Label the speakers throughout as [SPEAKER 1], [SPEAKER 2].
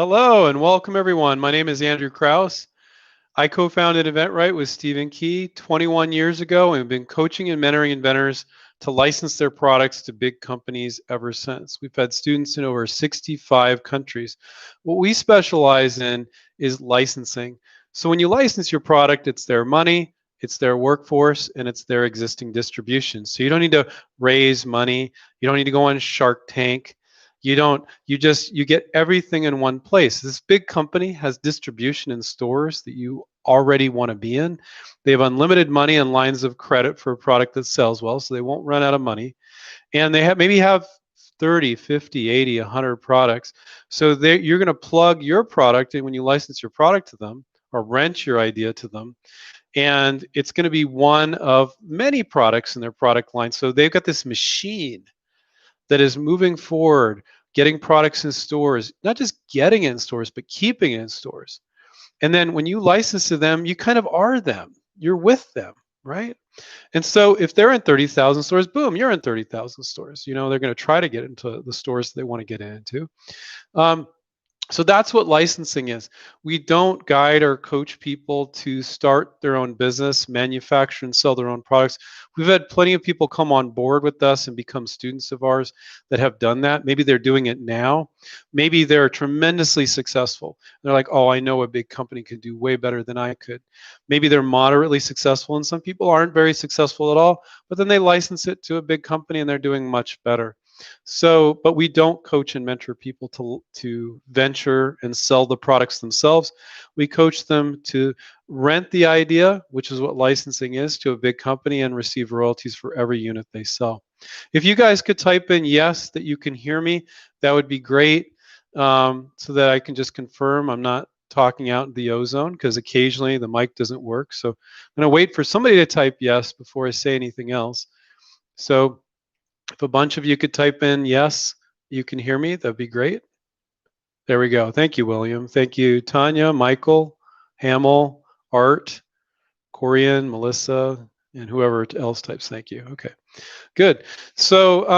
[SPEAKER 1] Hello and welcome everyone. My name is Andrew Krauss. I co-founded inventRight with Stephen Key 21 years ago and have been coaching and mentoring inventors to license their products to big companies ever since. We've had students in over 65 countries. What we specialize in is licensing. So when you license your product, it's their money, it's their workforce, and it's their existing distribution. So you don't need to raise money. You don't need to go on Shark Tank. You get everything in one place. This big company has distribution in stores that you already want to be in. They have unlimited money and lines of credit for a product that sells well, so they won't run out of money. And they maybe have 30, 50, 80, 100 products. So you're going to plug your product in when you license your product to them or rent your idea to them. And it's going to be one of many products in their product line. So they've got this machine that is moving forward, getting products in stores, not just getting it in stores, but keeping it in stores. And then when you license to them, you kind of are them. You're with them, right? And so if they're in 30,000 stores, boom, you're in 30,000 stores. You know, they're going to try to get into the stores they want to get into. So that's what licensing is. We don't guide or coach people to start their own business, manufacture and sell their own products. We've had plenty of people come on board with us and become students of ours that have done that. Maybe they're doing it now. Maybe they're tremendously successful. They're like, oh, I know a big company could do way better than I could. Maybe they're moderately successful, and some people aren't very successful at all, but then they license it to a big company and they're doing much better. So, but we don't coach and mentor people to venture and sell the products themselves. We coach them to rent the idea, which is what licensing is, to a big company and receive royalties for every unit they sell. If you guys could type in yes that you can hear me, that would be great, so that I can just confirm I'm not talking out in the ozone, because occasionally the mic doesn't work. So I'm going to wait for somebody to type yes before I say anything else. So if a bunch of you could type in yes, you can hear me, that'd be great. There we go. Thank you, William. Thank you, Tanya, Michael, Hamill, Art, Corian, Melissa, and whoever else types. Thank you. Okay, good. So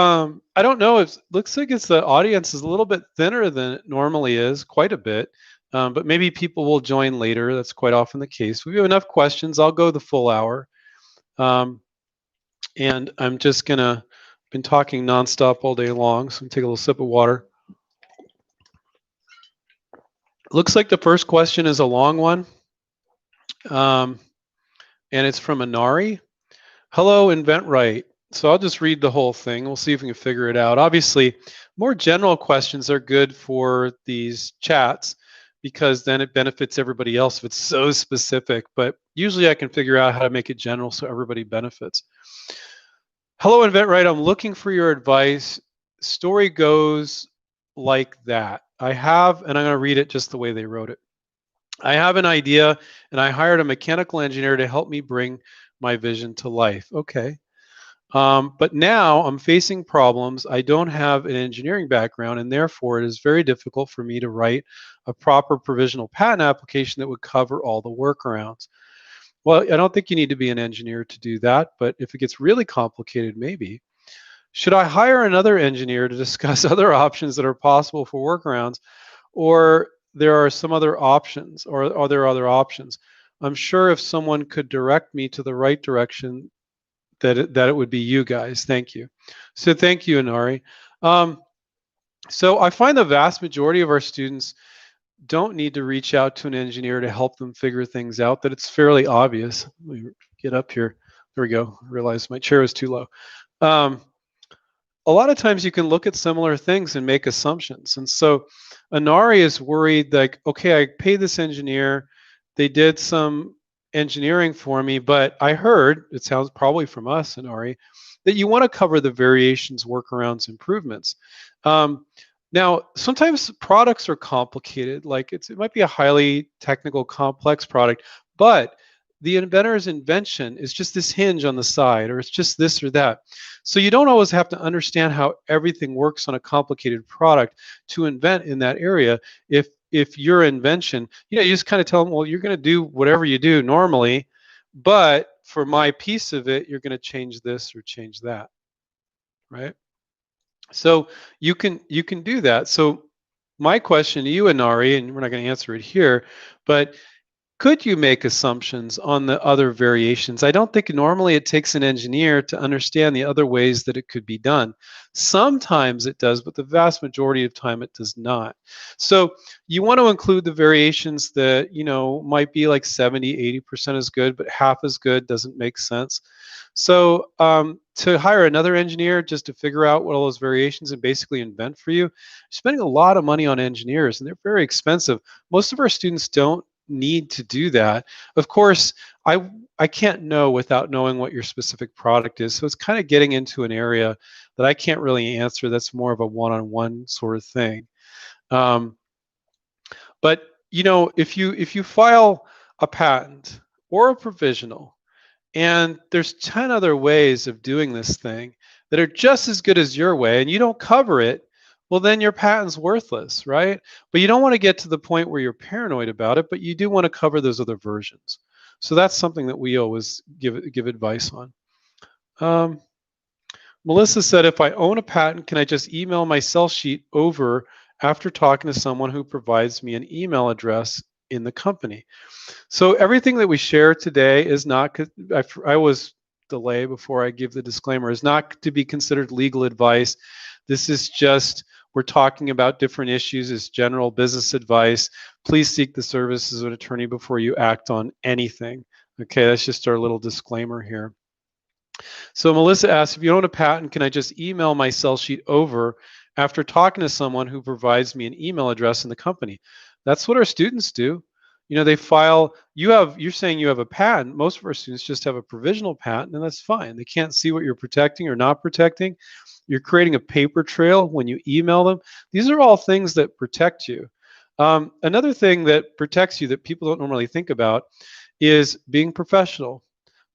[SPEAKER 1] I don't know, it looks like the audience is a little bit thinner than it normally is, quite a bit. But maybe people will join later. That's quite often the case. We have enough questions. I'll go the full hour. And I'm just gonna been talking nonstop all day long, so I'm gonna take a little sip of water. Looks like the first question is a long one, and it's from Inari. Hello, inventRight. So I'll just read the whole thing. We'll see if we can figure it out. Obviously, more general questions are good for these chats because then it benefits everybody else if it's so specific. But usually I can figure out how to make it general so everybody benefits. Hello, inventRight. I'm looking for your advice. Story goes like that. I have, and I'm going to read it just the way they wrote it. I have an idea, and I hired a mechanical engineer to help me bring my vision to life. Okay. But now I'm facing problems. I don't have an engineering background, and therefore it is very difficult for me to write a proper provisional patent application that would cover all the workarounds. Well, I don't think you need to be an engineer to do that, but if it gets really complicated, maybe. Should I hire another engineer to discuss other options that are possible for workarounds, or there are some other options, or are there other options? I'm sure if someone could direct me to the right direction, that it would be you guys. Thank you. So thank you, Inari. So I find the vast majority of our students don't need to reach out to an engineer to help them figure things out, that it's fairly obvious. Let me get up here. There we go. I realized my chair is too low. A lot of times you can look at similar things and make assumptions. And so Inari is worried like, okay, I paid this engineer. They did some engineering for me, but I heard, it sounds probably from us, Inari, that you want to cover the variations, workarounds, improvements. Now, sometimes products are complicated, like it might be a highly technical, complex product, but the inventor's invention is just this hinge on the side, or it's just this or that. So you don't always have to understand how everything works on a complicated product to invent in that area. If your invention, you just kind of tell them, well, you're going to do whatever you do normally, but for my piece of it, you're going to change this or change that, right? So you can do that. So My question to you, Inari, and we're not going to answer it here, but could you make assumptions on the other variations? I don't think normally it takes an engineer to understand the other ways that it could be done. Sometimes it does, but the vast majority of time it does not. So you want to include the variations that, might be like 70, 80% as good, but half as good doesn't make sense. So to hire another engineer just to figure out what all those variations and basically invent for you, you're spending a lot of money on engineers and they're very expensive. Most of our students don't need to do that. Of course, I can't know without knowing what your specific product is. So it's kind of getting into an area that I can't really answer. That's more of a one-on-one sort of thing. Um, but if you file a patent or a provisional, and there's 10 other ways of doing this thing that are just as good as your way, and you don't cover it, well, then your patent's worthless, right? But you don't want to get to the point where you're paranoid about it, but you do want to cover those other versions. So that's something that we always give advice on. Um, Melissa said, if I own a patent, can I just email my sell sheet over after talking to someone who provides me an email address in the company? So everything that we share today is not, I always delay before I give the disclaimer, is not to be considered legal advice. This is just, we're talking about different issues as general business advice. Please seek the services of an attorney before you act on anything. Okay, that's just our little disclaimer here. So Melissa asks, if you own a patent, can I just email my sell sheet over after talking to someone who provides me an email address in the company? That's what our students do. They file, you're saying you have a patent. Most of our students just have a provisional patent, and that's fine. They can't see what you're protecting or not protecting. You're creating a paper trail when you email them. These are all things that protect you. Another thing that protects you that people don't normally think about is being professional.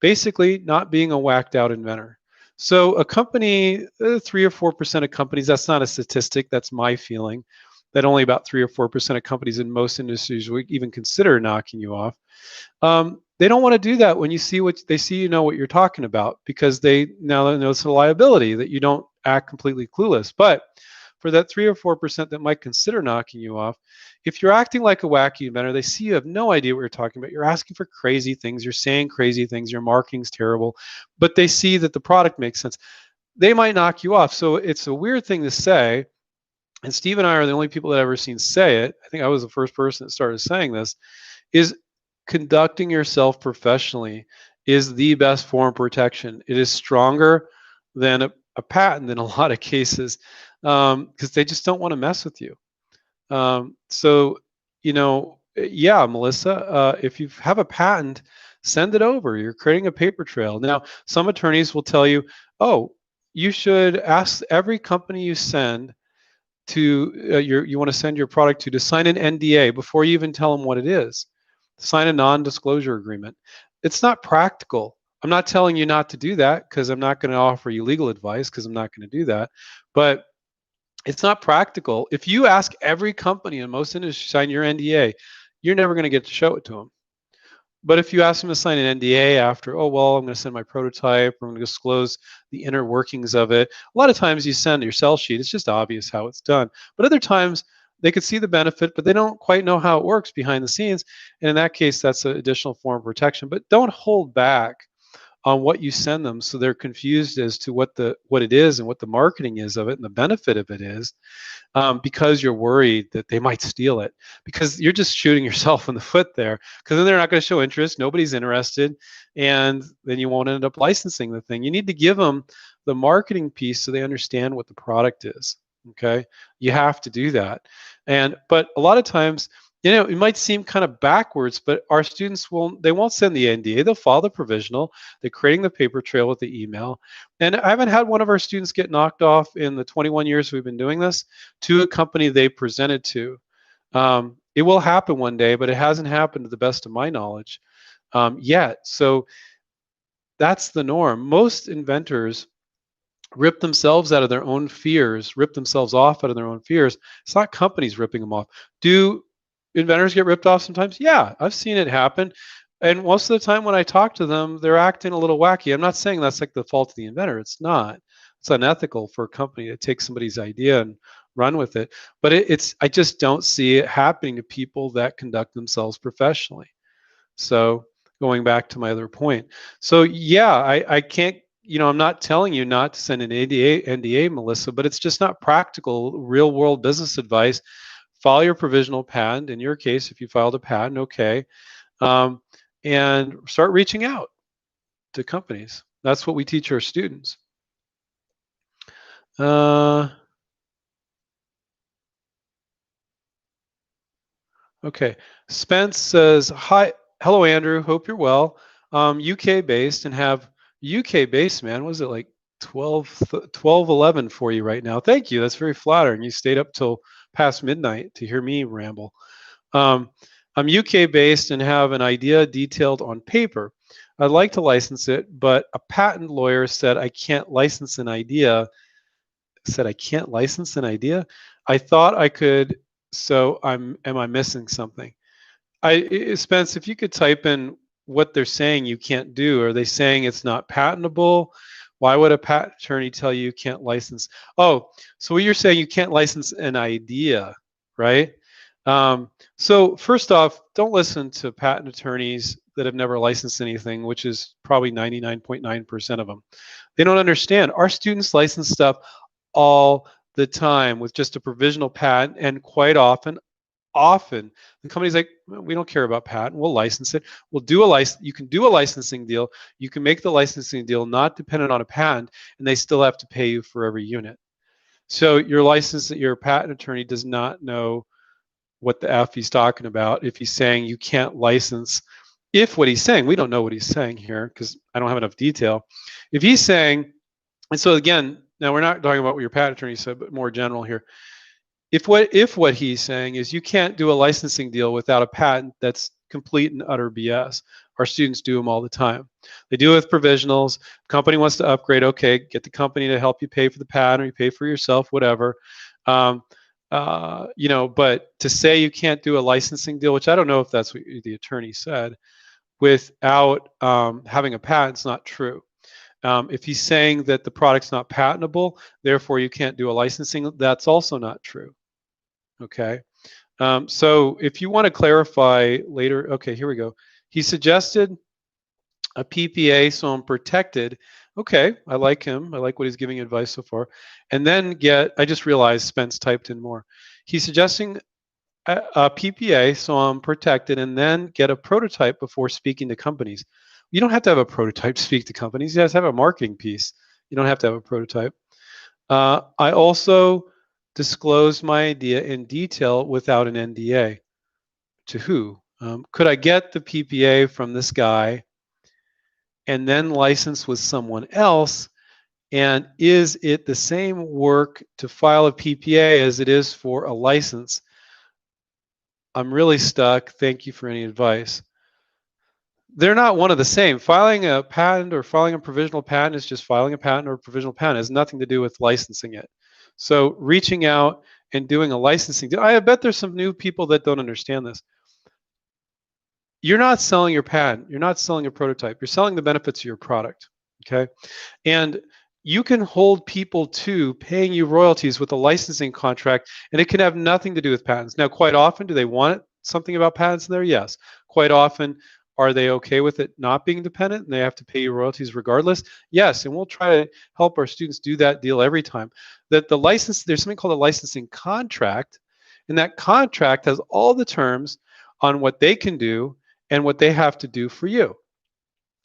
[SPEAKER 1] Basically, not being a whacked out inventor. So a company, 3 or 4% of companies, that's not a statistic, that's my feeling, that only about 3 or 4% of companies in most industries would even consider knocking you off. They don't want to do that when they see what you're talking about, because they now know it's a liability that you don't act completely clueless. But for that 3 or 4% that might consider knocking you off, if you're acting like a wacky inventor, they see you have no idea what you're talking about. You're asking for crazy things, you're saying crazy things, your marketing's terrible, but they see that the product makes sense. They might knock you off. So it's a weird thing to say. And Steve and I are the only people that I've ever seen say it. I think I was the first person that started saying this, is conducting yourself professionally is the best form of protection. It is stronger than a patent in a lot of cases, because they just don't want to mess with you. So, yeah, Melissa, if you have a patent, send it over. You're creating a paper trail. Now, some attorneys will tell you, oh, you should ask every company you send to you want to send your product to sign an NDA before you even tell them what it is. Sign a non-disclosure agreement. It's not practical. I'm not telling you not to do that, because I'm not going to offer you legal advice, because I'm not going to do that. But it's not practical. If you ask every company in most industries to sign your NDA, you're never going to get to show it to them. But if you ask them to sign an NDA after, oh, well, I'm going to send my prototype, or I'm going to disclose the inner workings of it. A lot of times you send your sell sheet, it's just obvious how it's done. But other times they could see the benefit, but they don't quite know how it works behind the scenes. And in that case, that's an additional form of protection. But don't hold back on what you send them, so they're confused as to what it is and what the marketing is of it and the benefit of it is, because you're worried that they might steal it, because you're just shooting yourself in the foot there, because then they're not going to show interest, nobody's interested, and then you won't end up licensing the thing. You need to give them the marketing piece so they understand what the product is. Okay, you have to do that. But a lot of times, it might seem kind of backwards, but our students won't send the NDA. They'll file the provisional. They're creating the paper trail with the email. And I haven't had one of our students get knocked off in the 21 years we've been doing this to a company they presented to. It will happen one day, but it hasn't happened to the best of my knowledge yet. So that's the norm. Most inventors rip themselves out of their own fears, rip themselves off out of their own fears. It's not companies ripping them off. Do inventors get ripped off sometimes? Yeah, I've seen it happen. And most of the time when I talk to them, they're acting a little wacky. I'm not saying that's like the fault of the inventor. It's not. It's unethical for a company to take somebody's idea and run with it. But I just don't see it happening to people that conduct themselves professionally. So going back to my other point. So yeah, I can't, I'm not telling you not to send an NDA, Melissa, but it's just not practical, real world business advice. File your provisional patent. In your case, if you filed a patent, okay. And start reaching out to companies. That's what we teach our students. Okay. Spence says, hi, hello, Andrew. Hope you're well. UK based and have UK based, man. Was it like 11 for you right now? Thank you. That's very flattering. You stayed up till past midnight to hear me ramble. I'm UK based and have an idea detailed on paper. I'd like to license it, but a patent lawyer said I can't license an idea. I thought I could, so am I missing something? Spence, if you could type in what they're saying you can't do. Are they saying it's not patentable? Why would a patent attorney tell you can't license? Oh, so what you're saying, you can't license an idea, right? So first off, don't listen to patent attorneys that have never licensed anything, which is probably 99.9% of them. They don't understand. Our students license stuff all the time with just a provisional patent, and quite often the company's like, we don't care about patent, we'll license it. We'll do a license. You can do a licensing deal. You can make the licensing deal not dependent on a patent, and they still have to pay you for every unit. So your patent attorney does not know what the F he's talking about if he's saying you can't license. If what he's saying, we don't know what he's saying here because I don't have enough detail. If he's saying, and so again, now we're not talking about what your patent attorney said, but more general here. If what he's saying is you can't do a licensing deal without a patent, that's complete and utter BS. Our students do them all the time. They do it with provisionals. Company wants to upgrade, okay, get the company to help you pay for the patent, or you pay for yourself, whatever. But to say you can't do a licensing deal, which I don't know if that's what the attorney said, without having a patent, is not true. If he's saying that the product's not patentable, therefore you can't do a licensing, that's also not true. Okay. So if you want to clarify later, okay, here we go. He suggested a PPA, so I'm protected. Okay, I like him. I like what he's giving advice so far. And then I just realized Spence typed in more. He's suggesting a PPA, so I'm protected, and then get a prototype before speaking to companies. You don't have to have a prototype to speak to companies. You just have a marketing piece. You don't have to have a prototype. I also disclosed my idea in detail without an NDA. To who? Could I get the PPA from this guy and then license with someone else? And is it the same work to file a PPA as it is for a license? I'm really stuck. Thank you for any advice. They're not one of the same. Filing a patent or filing a provisional patent is just filing a patent or a provisional patent. It has nothing to do with licensing it. So reaching out and doing a licensing deal, I bet there's some new people that don't understand this. You're not selling your patent. You're not selling a prototype. You're selling the benefits of your product, okay? And you can hold people to paying you royalties with a licensing contract, and it can have nothing to do with patents. Now, quite often, do they want something about patents in there? Yes. Quite often, are they okay with it not being dependent and they have to pay you royalties regardless? Yes, and we'll try to help our students do that deal every time. That the license, there's something called a licensing contract, and that contract has all the terms on what they can do and what they have to do for you.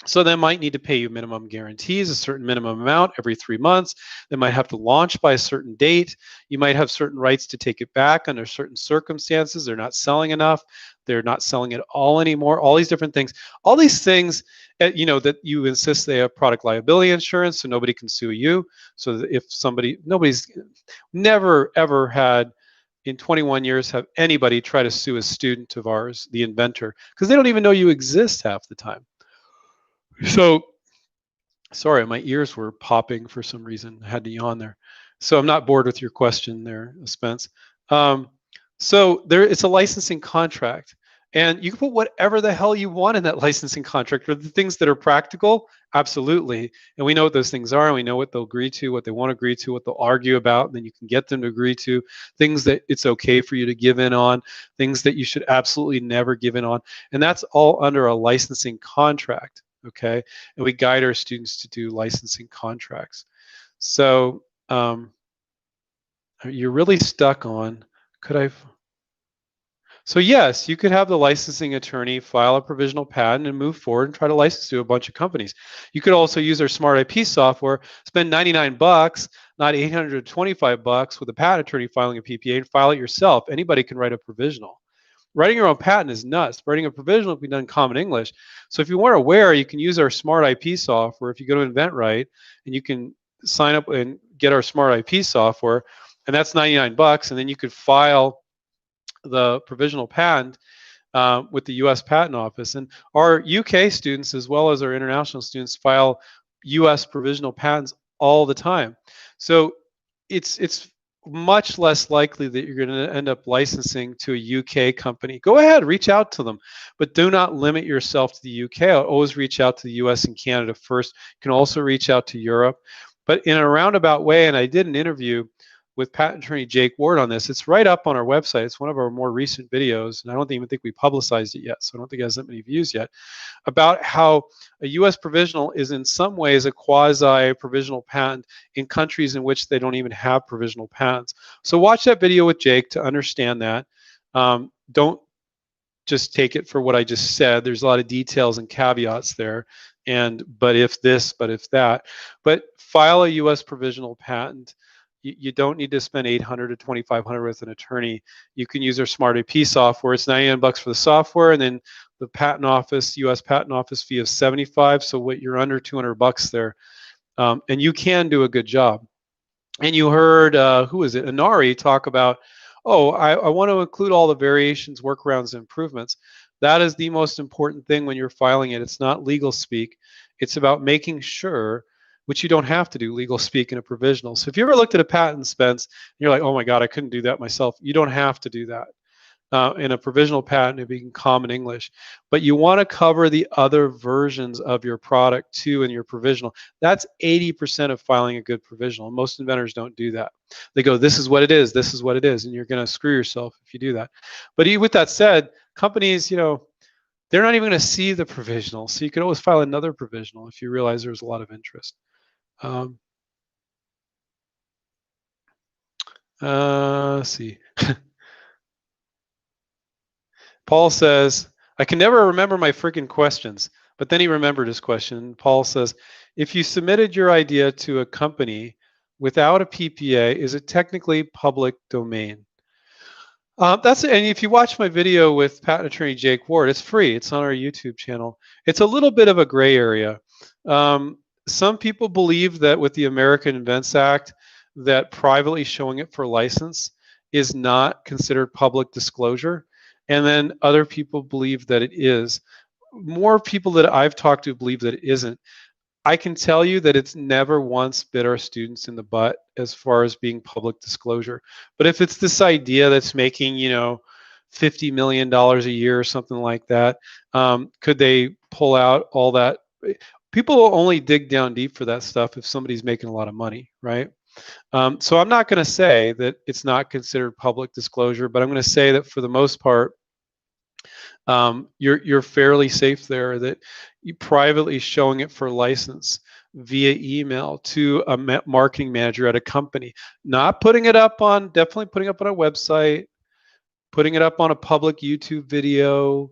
[SPEAKER 1] So they might need to pay you minimum guarantees, a certain minimum amount every 3 months. They might have to launch by a certain date. You might have certain rights to take it back under certain circumstances. They're not selling enough. They're not selling it all anymore. All these different things. All these things, that you insist they have product liability insurance so nobody can sue you. So that if nobody's never ever had in 21 years have anybody try to sue a student of ours, the inventor, because they don't even know you exist half the time. So, sorry, my ears were popping for some reason. I had to yawn there. So I'm not bored with your question there, Spence. So it's a licensing contract. And you can put whatever the hell you want in that licensing contract. For the things that are practical, absolutely. And we know what those things are, and we know what they'll agree to, what they won't agree to, what they'll argue about. And then you can get them to agree to things that it's okay for you to give in on, things that you should absolutely never give in on. And that's all under a licensing contract. Okay. And we guide our students to do licensing contracts. So you're really stuck on, could I? So yes, you could have the licensing attorney file a provisional patent and move forward and try to license to a bunch of companies. You could also use our smart IP software, spend 99 bucks, not 825 bucks with a patent attorney filing a PPA, and file it yourself. Anybody can write a provisional. Writing your own patent is nuts. Writing a provisional can be done in common English. So if you weren't aware, you can use our smart IP software. If you go to inventRight and you can sign up and get our smart IP software, and that's 99 bucks, and then you could file the provisional patent with the U.S. Patent Office. And our UK students, as well as our international students, file U.S. provisional patents all the time. So it's much less likely that you're going to end up licensing to a UK company. Go ahead, reach out to them, but do not limit yourself to the UK. I'll always reach out to the US and Canada first. You can also reach out to Europe. But in a roundabout way, and I did an interview with patent attorney Jake Ward on this. It's right up on our website. It's one of our more recent videos, and I don't even think we publicized it yet, so I don't think it has that many views yet, about how a U.S. provisional is in some ways a quasi-provisional patent in countries in which they don't even have provisional patents. So watch that video with Jake to understand that. Don't just take it for what I just said. There's a lot of details and caveats there, and but if this, but if that. But file a U.S. provisional patent. You don't need to spend $800 to $2,500 with an attorney. You can use our smart IP software. It's 99 bucks for the software, and then the patent office, U.S. patent office fee of 75. So what you're under 200 bucks there, and you can do a good job. And you heard who is it, Inari, talk about, oh, I want to include all the variations, workarounds, and improvements. That is the most important thing when you're filing it. It's not legal speak. It's about making sure, which you don't have to do legal speak in a provisional. So if you ever looked at a patent, Spence, and you're like, oh my God, I couldn't do that myself. You don't have to do that. In a provisional patent, it'd be in common English. But you want to cover the other versions of your product too in your provisional. That's 80% of filing a good provisional. Most inventors don't do that. They go, this is what it is, this is what it is, and you're going to screw yourself if you do that. But with that said, companies, they're not even going to see the provisional. So you could always file another provisional if you realize there's a lot of interest. Let's see. Paul says, I can never remember my freaking questions, but then he remembered his question. Paul says, if you submitted your idea to a company without a PPA, is it technically public domain? That's it. And if you watch my video with patent attorney Jake Ward, it's free. It's on our YouTube channel. It's a little bit of a gray area. Some people believe that with the American Invents Act, that privately showing it for license is not considered public disclosure. And then other people believe that it is. More people that I've talked to believe that it isn't. I can tell you that it's never once bit our students in the butt as far as being public disclosure. But if it's this idea that's making, $50 million a year or something like that, could they pull out all that? People will only dig down deep for that stuff if somebody's making a lot of money, right? So I'm not going to say that it's not considered public disclosure, but I'm going to say that for the most part, you're fairly safe there, that you privately showing it for license via email to a marketing manager at a company, not putting it up on, definitely putting it up on a website, putting it up on a public YouTube video,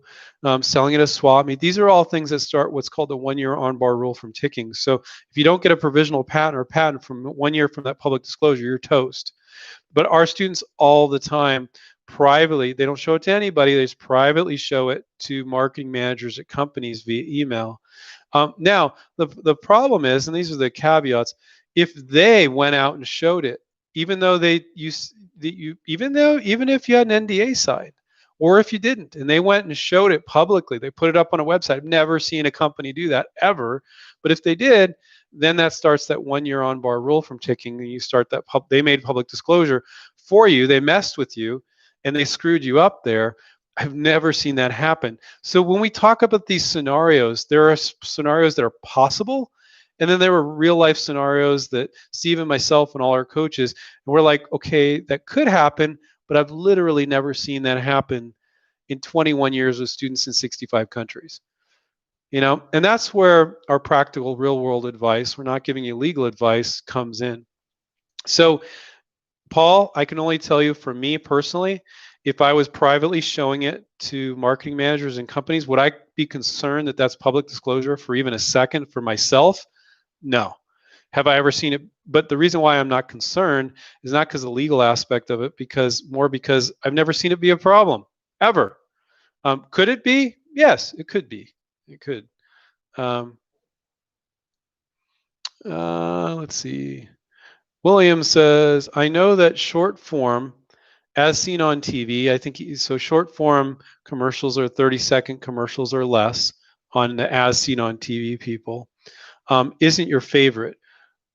[SPEAKER 1] selling it as swap meet. These are all things that start what's called the 1-year on-bar rule from ticking. So if you don't get a provisional patent or patent from 1 year from that public disclosure, you're toast. But our students all the time privately, they don't show it to anybody, they just privately show it to marketing managers at companies via email. Now, the problem is, and these are the caveats, if they went out and showed it, even if you had an NDA signed, or if you didn't, and they went and showed it publicly, they put it up on a website. I've never seen a company do that ever, but if they did, then that starts that 1-year on-bar rule from ticking, and you start that they made public disclosure for you, they messed with you, and they screwed you up there. I've never seen that happen. So when we talk about these scenarios, there are scenarios that are possible, and then there were real life scenarios that Steve and myself and all our coaches, and we're like, okay, that could happen, but I've literally never seen that happen in 21 years with students in 65 countries. And that's where our practical real world advice, we're not giving you legal advice, comes in. So Paul, I can only tell you for me personally, if I was privately showing it to marketing managers and companies, would I be concerned that that's public disclosure for even a second for myself? No. Have I ever seen it? But the reason why I'm not concerned is not because of the legal aspect of it, because I've never seen it be a problem, ever. Could it be? Yes, it could be. It could. Um, let's see. William says, I know that short form, as seen on TV, I think so. Short form commercials are 30-second commercials or less on the as seen on TV people. Isn't your favorite,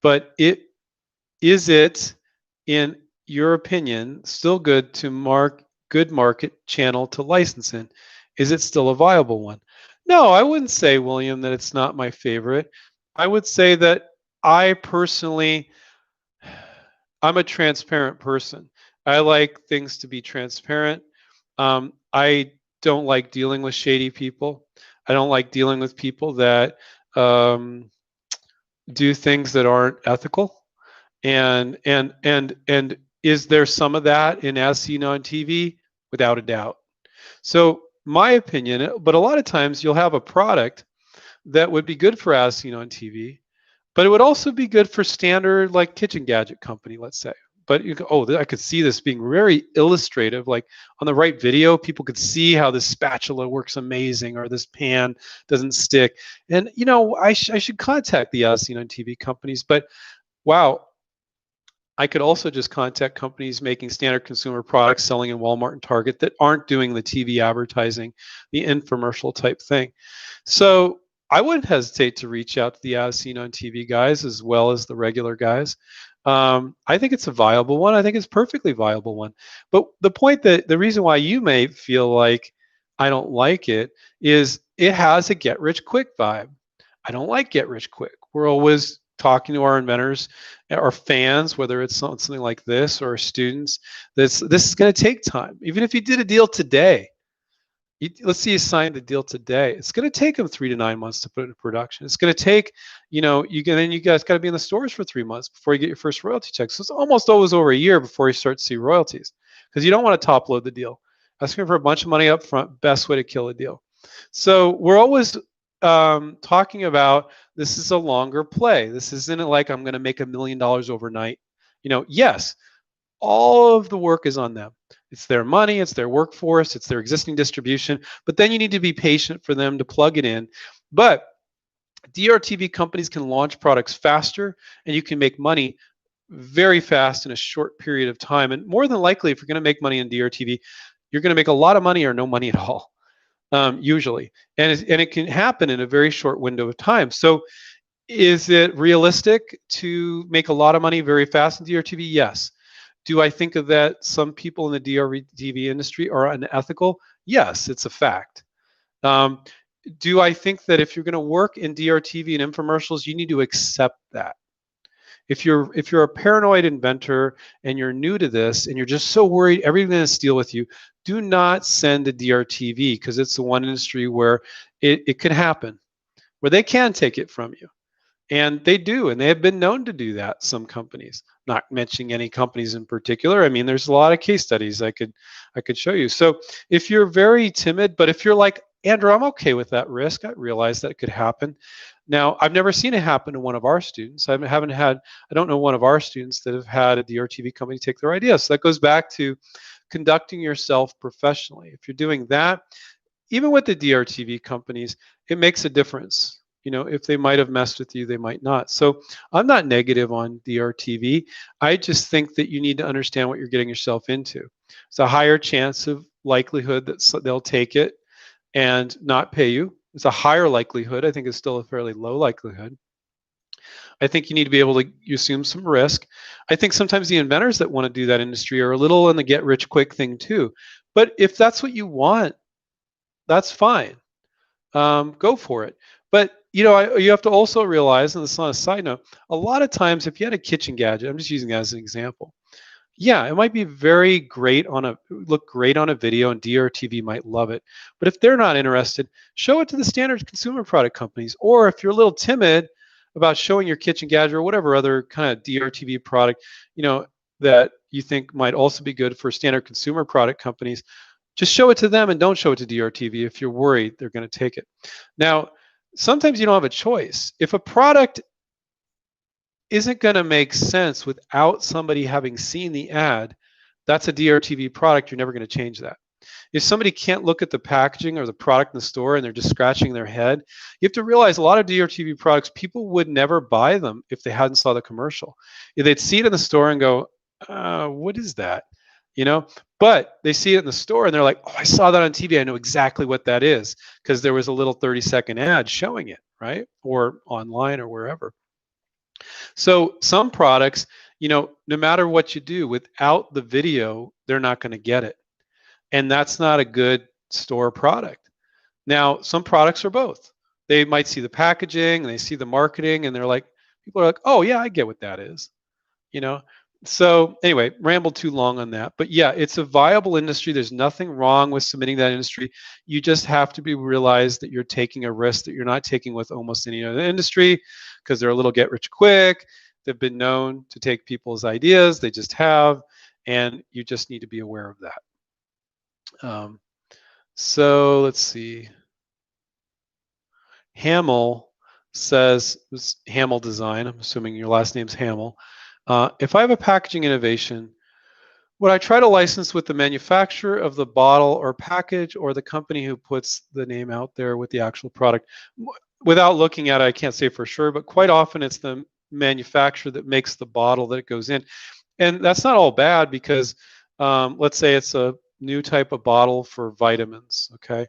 [SPEAKER 1] but is it, in your opinion, still good market channel to license in? Is it still a viable one? No, I wouldn't say, William, that it's not my favorite. I would say that I personally, I'm a transparent person. I like things to be transparent. I don't like dealing with shady people. I don't like dealing with people that do things that aren't ethical. And is there some of that in as seen on TV? Without a doubt. So my opinion, but a lot of times you'll have a product that would be good for as seen on TV, but it would also be good for standard like kitchen gadget company, let's say. But you go, oh, I could see this being very illustrative. Like on the right video, people could see how this spatula works amazing, or this pan doesn't stick. And I should contact the as seen on TV companies. But wow, I could also just contact companies making standard consumer products selling in Walmart and Target that aren't doing the TV advertising, the infomercial type thing. So I wouldn't hesitate to reach out to the as seen on TV guys as well as the regular guys. I think it's a viable one. I think it's a perfectly viable one. But the reason why you may feel like I don't like it is it has a get rich quick vibe. I don't like get rich quick. We're always talking to our inventors, our fans, whether it's something like this or students. This is going to take time. Even if you did a deal today, let's say you signed the deal today, it's going to take them 3 to 9 months to put it into production. It's going to take, you guys got to be in the stores for 3 months before you get your first royalty check. So it's almost always over a year before you start to see royalties, because you don't want to top load the deal. Asking for a bunch of money up front, best way to kill a deal. So we're always talking about, this is a longer play. This isn't like I'm going to make $1 million overnight. Yes, all of the work is on them. It's their money, it's their workforce, it's their existing distribution, but then you need to be patient for them to plug it in. But DRTV companies can launch products faster, and you can make money very fast in a short period of time. And more than likely, if you're going to make money in DRTV, you're going to make a lot of money or no money at all, usually. And it can happen in a very short window of time. So is it realistic to make a lot of money very fast in DRTV? Yes. Do I think that some people in the DRTV industry are unethical? Yes, it's a fact. Do I think that if you're going to work in DRTV and infomercials, you need to accept that? If you're a paranoid inventor and you're new to this and you're just so worried everybody's going to steal with you, do not send to DRTV, because it's the one industry where it can happen, where they can take it from you. And they do, and they have been known to do that, some companies. Not mentioning any companies in particular. I mean, there's a lot of case studies I could show you. So if you're very timid, but if you're like, Andrew, I'm okay with that risk, I realize that it could happen. Now, I've never seen it happen to one of our students. I don't know one of our students that have had a DRTV company take their idea. So that goes back to conducting yourself professionally. If you're doing that, even with the DRTV companies, it makes a difference. If they might have messed with you, they might not. So I'm not negative on DRTV. I just think that you need to understand what you're getting yourself into. It's a higher chance of likelihood that they'll take it and not pay you. It's a higher likelihood. I think it's still a fairly low likelihood. I think you need to be able to assume some risk. I think sometimes the inventors that want to do that industry are a little in the get rich quick thing too. But if that's what you want, that's fine. Go for it. But you have to also realize, and this is on a side note, a lot of times if you had a kitchen gadget, I'm just using that as an example. Yeah, it might be very great on a look great on a video, and DRTV might love it. But if they're not interested, show it to the standard consumer product companies. Or if you're a little timid about showing your kitchen gadget or whatever other kind of DRTV product, that you think might also be good for standard consumer product companies, just show it to them and don't show it to DRTV if you're worried they're going to take it. Now, sometimes you don't have a choice. If a product isn't going to make sense without somebody having seen the ad, that's a DRTV product. You're never going to change that. If somebody can't look at the packaging or the product in the store and they're just scratching their head, you have to realize a lot of DRTV products, people would never buy them if they hadn't saw the commercial. If they'd see it in the store and go, what is that? But they see it in the store and they're like, oh, I saw that on TV. I know exactly what that is because there was a little 30-second ad showing it, right? Or online or wherever. So some products, no matter what you do, without the video, they're not going to get it. And that's not a good store product. Now, some products are both. They might see the packaging and they see the marketing and they're like, people are like, oh yeah, I get what that is. So anyway, rambled too long on that. But yeah, it's a viable industry. There's nothing wrong with submitting that industry. You just have to realize that you're taking a risk that you're not taking with almost any other industry because they're a little get rich quick. They've been known to take people's ideas. They just have. And you just need to be aware of that. So let's see. Hamill says, Hamill Design, I'm assuming your last name's Hamill. If I have a packaging innovation, would I try to license with the manufacturer of the bottle or package or the company who puts the name out there with the actual product? Without looking at it, I can't say for sure, but quite often it's the manufacturer that makes the bottle that it goes in. And that's not all bad because let's say it's a new type of bottle for vitamins, okay?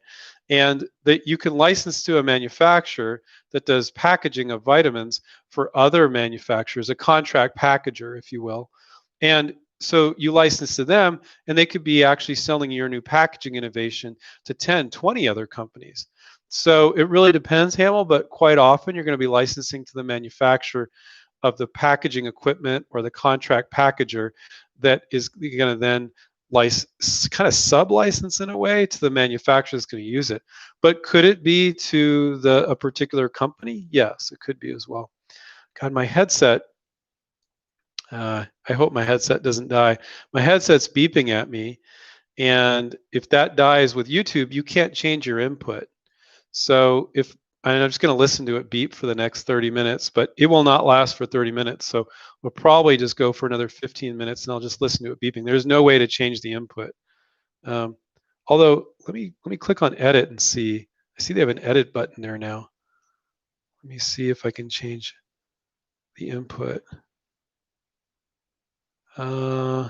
[SPEAKER 1] And that you can license to a manufacturer that does packaging of vitamins for other manufacturers, a contract packager, if you will. And so you license to them and they could be actually selling your new packaging innovation to 10, 20 other companies. So it really depends, Hamill, but quite often you're going to be licensing to the manufacturer of the packaging equipment or the contract packager that is going to then kind of sub-license in a way to the manufacturer that's going to use it. But could it be to a particular company? Yes, it could be as well. God, my headset, I hope my headset doesn't die. My headset's beeping at me. And if that dies with YouTube, you can't change your input. So I'm just going to listen to it beep for the next 30 minutes, but it will not last for 30 minutes. So we'll probably just go for another 15 minutes and I'll just listen to it beeping. There's no way to change the input. Although let me click on edit and see. I see they have an edit button there now. Let me see if I can change the input. Yeah,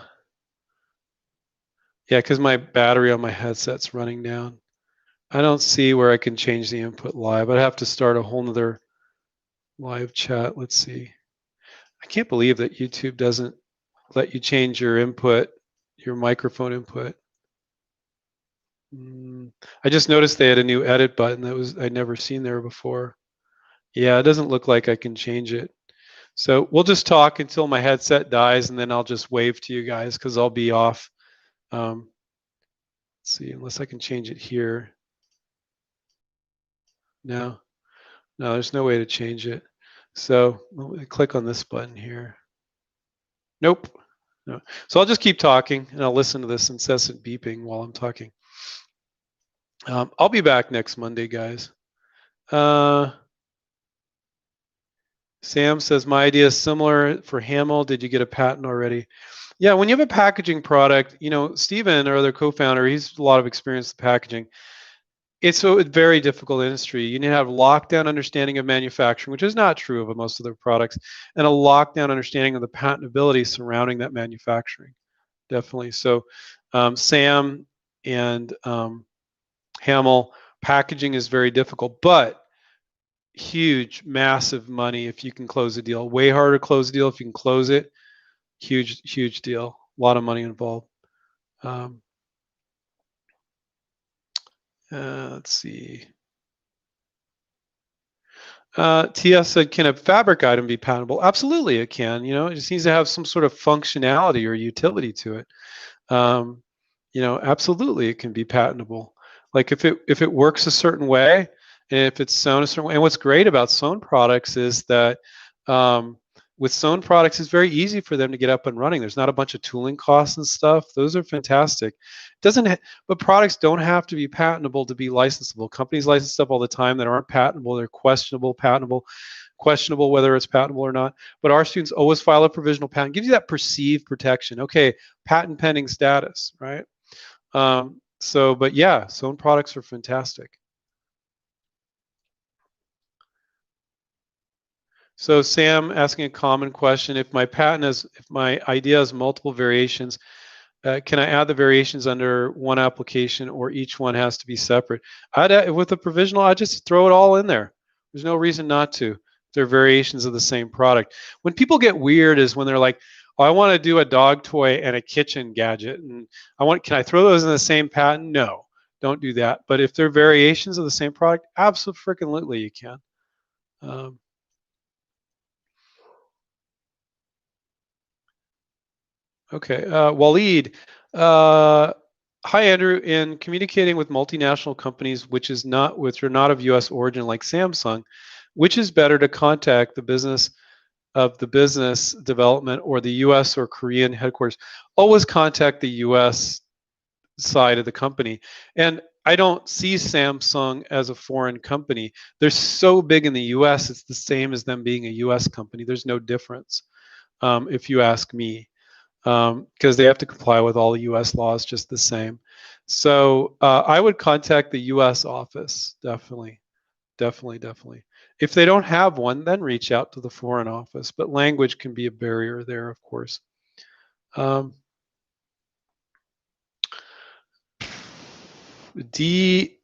[SPEAKER 1] because my battery on my headset's running down. I don't see where I can change the input live. I'd have to start a whole nother live chat. Let's see. I can't believe that YouTube doesn't let you change your input, your microphone input. I just noticed they had a new edit button that I'd never seen there before. Yeah, it doesn't look like I can change it. So we'll just talk until my headset dies and then I'll just wave to you guys because I'll be off. Let's see, unless I can change it here. No, there's no way to change it. So let me click on this button here. Nope. No. So I'll just keep talking and I'll listen to this incessant beeping while I'm talking. I'll be back next Monday, guys. Sam says, my idea is similar for Hamill. Did you get a patent already? Yeah, when you have a packaging product, Steven, our other co-founder, he's a lot of experience with packaging. It's a very difficult industry. You need to have lockdown understanding of manufacturing, which is not true of most of their products, and a lockdown understanding of the patentability surrounding that manufacturing. Definitely. So Sam and Hamill, packaging is very difficult, but huge, massive money if you can close a deal. Way harder to close a deal if you can close it. Huge deal. A lot of money involved. Let's see. TS said, can a fabric item be patentable? Absolutely, it can. It just needs to have some sort of functionality or utility to it. Um, Absolutely, it can be patentable. Like if it works a certain way, and if it's sewn a certain way. And what's great about sewn products is that um, with sewn products, it's very easy for them to get up and running. There's not a bunch of tooling costs and stuff. Those are fantastic. But products don't have to be patentable to be licensable. Companies license stuff all the time that aren't patentable. They're questionable whether it's patentable or not. But our students always file a provisional patent. Gives you that perceived protection. Okay, patent pending status, right? But yeah, sewn products are fantastic. So Sam asking a common question: if my idea has multiple variations, can I add the variations under one application, or each one has to be separate? With a provisional, I just throw it all in there. There's no reason not to. They're variations of the same product. When people get weird is when they're like, oh, I want to do a dog toy and a kitchen gadget, and can I throw those in the same patent? No, don't do that. But if they're variations of the same product, absolutely you can. Um, Okay, Waleed. Hi, Andrew. In communicating with multinational companies, which are not of U.S. origin, like Samsung, which is better to contact the business development or the U.S. or Korean headquarters? Always contact the U.S. side of the company. And I don't see Samsung as a foreign company. They're so big in the U.S. It's the same as them being a U.S. company. There's no difference, if you ask me, because they have to comply with all the U.S. laws just the same. So I would contact the U.S. office, definitely, definitely, definitely. If they don't have one, then reach out to the foreign office. But language can be a barrier there, of course. Um, D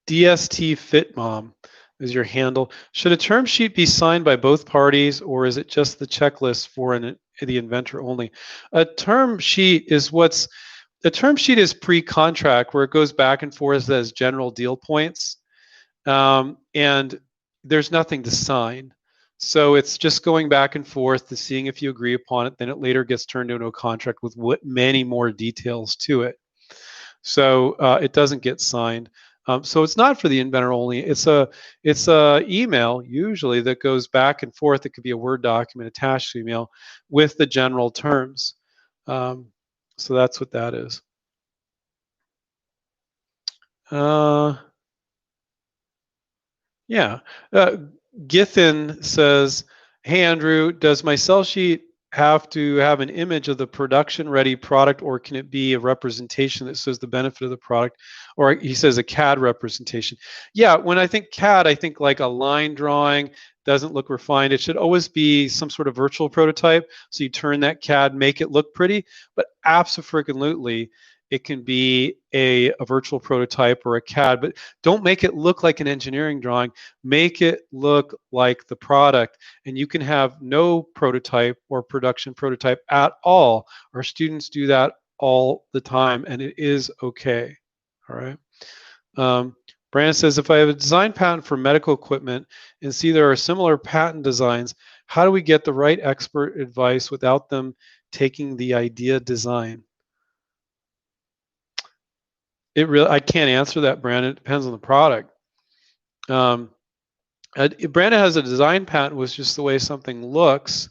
[SPEAKER 1] DST Fitmom is your handle. Should a term sheet be signed by both parties, or is it just the checklist for the inventor only? A term sheet is pre-contract, where it goes back and forth as general deal points, and there's nothing to sign. So it's just going back and forth to seeing if you agree upon it. Then it later gets turned into a contract with many more details to it. So it doesn't get signed. So it's not for the inventor only. It's a email usually that goes back and forth. It could be a Word document attached to email with the general terms. So that's what that is. Yeah. Githin says, hey, Andrew, does my sell sheet have to have an image of the production ready product, or can it be a representation that says the benefit of the product? Or he says a CAD representation. Yeah, when I think CAD, I think like a line drawing, doesn't look refined. It should always be some sort of virtual prototype. So you turn that CAD, make it look pretty, but absolutely it can be a virtual prototype or a CAD, but don't make it look like an engineering drawing. Make it look like the product, and you can have no prototype or production prototype at all. Our students do that all the time, and it is okay. All right. Brandon says, if I have a design patent for medical equipment and see there are similar patent designs, how do we get the right expert advice without them taking the idea design? I can't answer that, Brandon. It depends on the product. Brandon has a design patent was just the way something looks,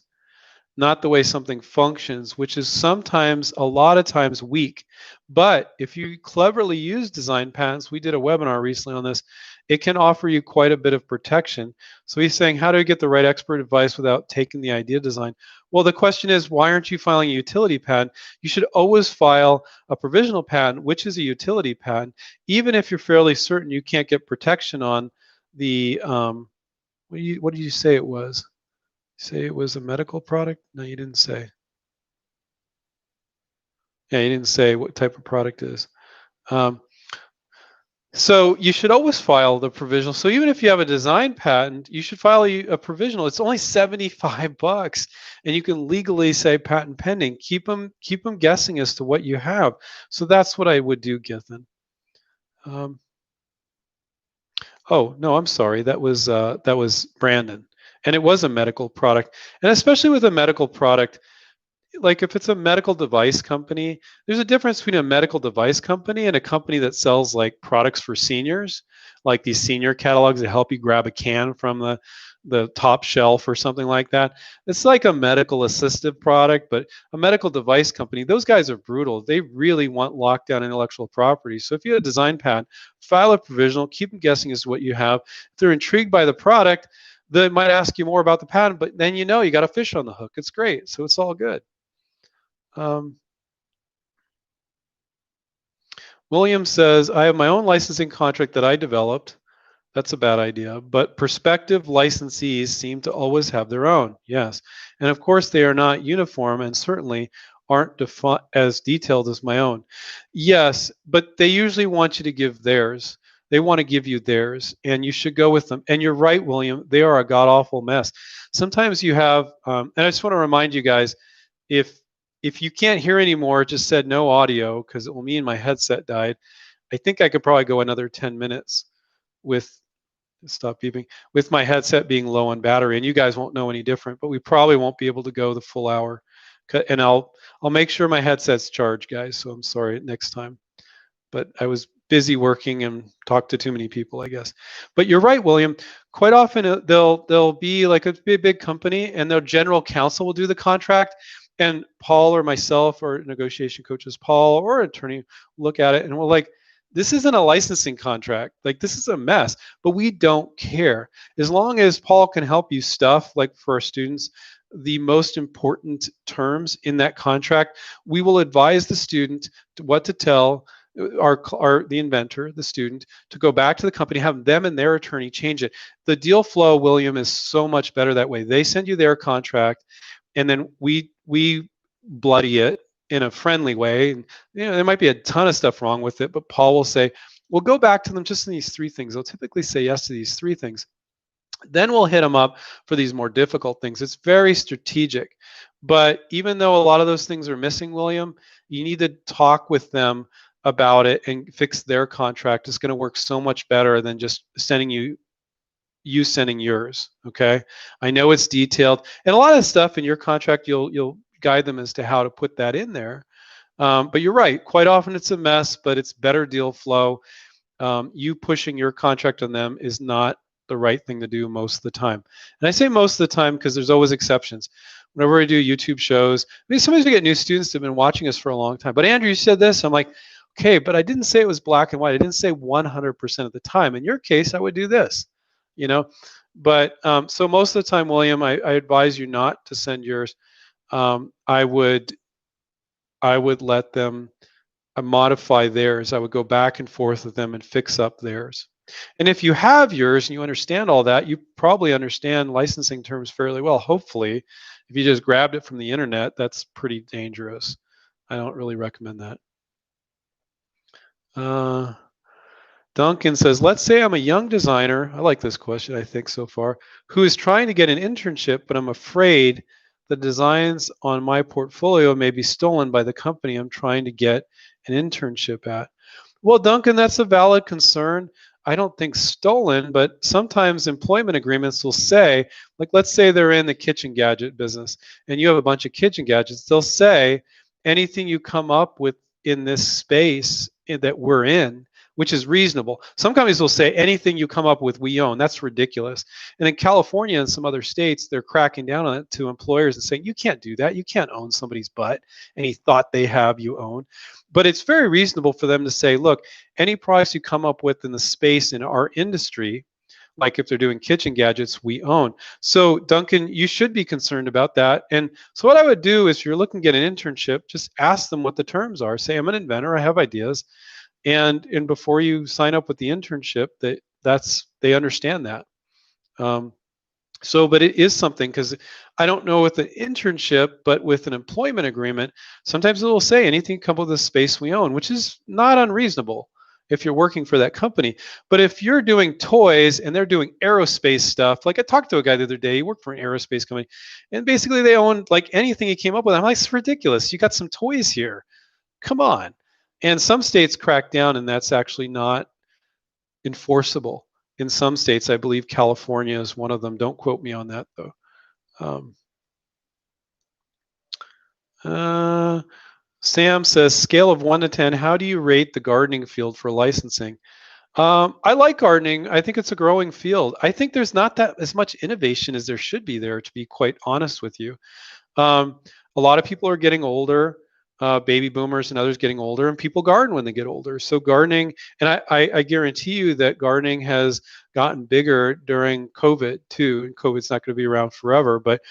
[SPEAKER 1] not the way something functions, which is a lot of times weak. But if you cleverly use design patents, we did a webinar recently on this, it can offer you quite a bit of protection. So he's saying, how do you get the right expert advice without taking the idea design? Well, the question is, why aren't you filing a utility patent? You should always file a provisional patent, which is a utility patent, even if you're fairly certain you can't get protection on the, what did you say it was? Say it was a medical product? No, you didn't say. Yeah, you didn't say what type of product it is. So you should always file the provisional. So even if you have a design patent, you should file a provisional. It's only $75, and you can legally say patent pending. Keep them guessing as to what you have. So that's what I would do, Githin. Oh, no, I'm sorry. That was Brandon. And it was a medical product. And especially with a medical product, like if it's a medical device company, there's a difference between a medical device company and a company that sells like products for seniors, like these senior catalogs that help you grab a can from the top shelf or something like that. It's like a medical assistive product, but a medical device company, those guys are brutal. They really want lockdown intellectual property. So if you have a design patent, file a provisional, keep them guessing as to what you have. If they're intrigued by the product, they might ask you more about the patent, but then you got a fish on the hook. It's great. So it's all good. Um, William says, I have my own licensing contract that I developed. That's a bad idea. But prospective licensees seem to always have their own. Yes. And of course, they are not uniform and certainly aren't as detailed as my own. Yes, but they usually want you to give theirs. They want to give you theirs, and you should go with them. And you're right, William. They are a god awful mess. Sometimes you have, and I just want to remind you guys, if if you can't hear anymore, it just said no audio because it will mean my headset died. I think I could probably go another 10 minutes with stop beeping with my headset being low on battery, and you guys won't know any different, but we probably won't be able to go the full hour. And I'll make sure my headset's charged, guys. So I'm sorry next time. But I was busy working and talked to too many people, I guess. But you're right, William. Quite often they'll be like a big company, and their general counsel will do the contract, and Paul or myself or negotiation coaches Paul or attorney look at it, and we're like, this isn't a licensing contract. Like this is a mess, but we don't care as long as Paul can help you stuff like for our students the most important terms in that contract. We will advise the student what to tell the inventor, the student, to go back to the company, have them and their attorney change it. The deal flow, William, is so much better that way. They send you their contract, and then we bloody it in a friendly way. And, there might be a ton of stuff wrong with it, but Paul will say, "We'll go back to them just in these three things." They'll typically say yes to these three things. Then we'll hit them up for these more difficult things. It's very strategic. But even though a lot of those things are missing, William, you need to talk with them about it and fix their contract. It's going to work so much better than just sending you sending yours. Okay. I know it's detailed, and a lot of stuff in your contract, you'll guide them as to how to put that in there. But you're right. Quite often it's a mess, but it's better deal flow. You pushing your contract on them is not the right thing to do most of the time. And I say most of the time because there's always exceptions. Whenever I do YouTube shows, I mean, sometimes we get new students that have been watching us for a long time. But Andrew, you said this. I'm like, okay, but I didn't say it was black and white. I didn't say 100% of the time. In your case, I would do this, you know. But so most of the time, William, I advise you not to send yours. I would let them modify theirs. I would go back and forth with them and fix up theirs. And if you have yours and you understand all that, you probably understand licensing terms fairly well. Hopefully, if you just grabbed it from the internet, that's pretty dangerous. I don't really recommend that. Duncan says, let's say I'm a young designer. I like this question, I think, so far, who is trying to get an internship, but I'm afraid the designs on my portfolio may be stolen by the company I'm trying to get an internship at. Well, Duncan, that's a valid concern. I don't think stolen, but sometimes employment agreements will say, like, let's say they're in the kitchen gadget business and you have a bunch of kitchen gadgets. They'll say anything you come up with in this space that we're in, which is reasonable. Some companies will say anything you come up with, we own. That's ridiculous. And in California and some other states, they're cracking down on it to employers and saying, you can't do that. You can't own somebody's butt, any thought they have you own. But it's very reasonable for them to say, look, any products you come up with in the space in our industry, like if they're doing kitchen gadgets, we own. So Duncan, you should be concerned about that. And so what I would do is if you're looking to get an internship, just ask them what the terms are. Say, I'm an inventor, I have ideas. And before you sign up with the internship, they understand that. But it is something, because I don't know with an internship, but with an employment agreement, sometimes it will say anything come with the space we own, which is not unreasonable if you're working for that company. But if you're doing toys and they're doing aerospace stuff, like I talked to a guy the other day, he worked for an aerospace company, and basically they own like anything he came up with. I'm like, it's ridiculous. You got some toys here. Come on. And some states crack down, and that's actually not enforceable. in some states. I believe California is one of them. Don't quote me on that though. Um, uh, Sam says, scale of 1 to 10, how do you rate the gardening field for licensing? I like gardening. I think it's a growing field. I think there's not that as much innovation as there should be there, to be quite honest with you. Um, a lot of people are getting older, baby boomers and others getting older, and people garden when they get older. So gardening, and I guarantee you that gardening has gotten bigger during COVID too. And COVID's not going to be around forever, but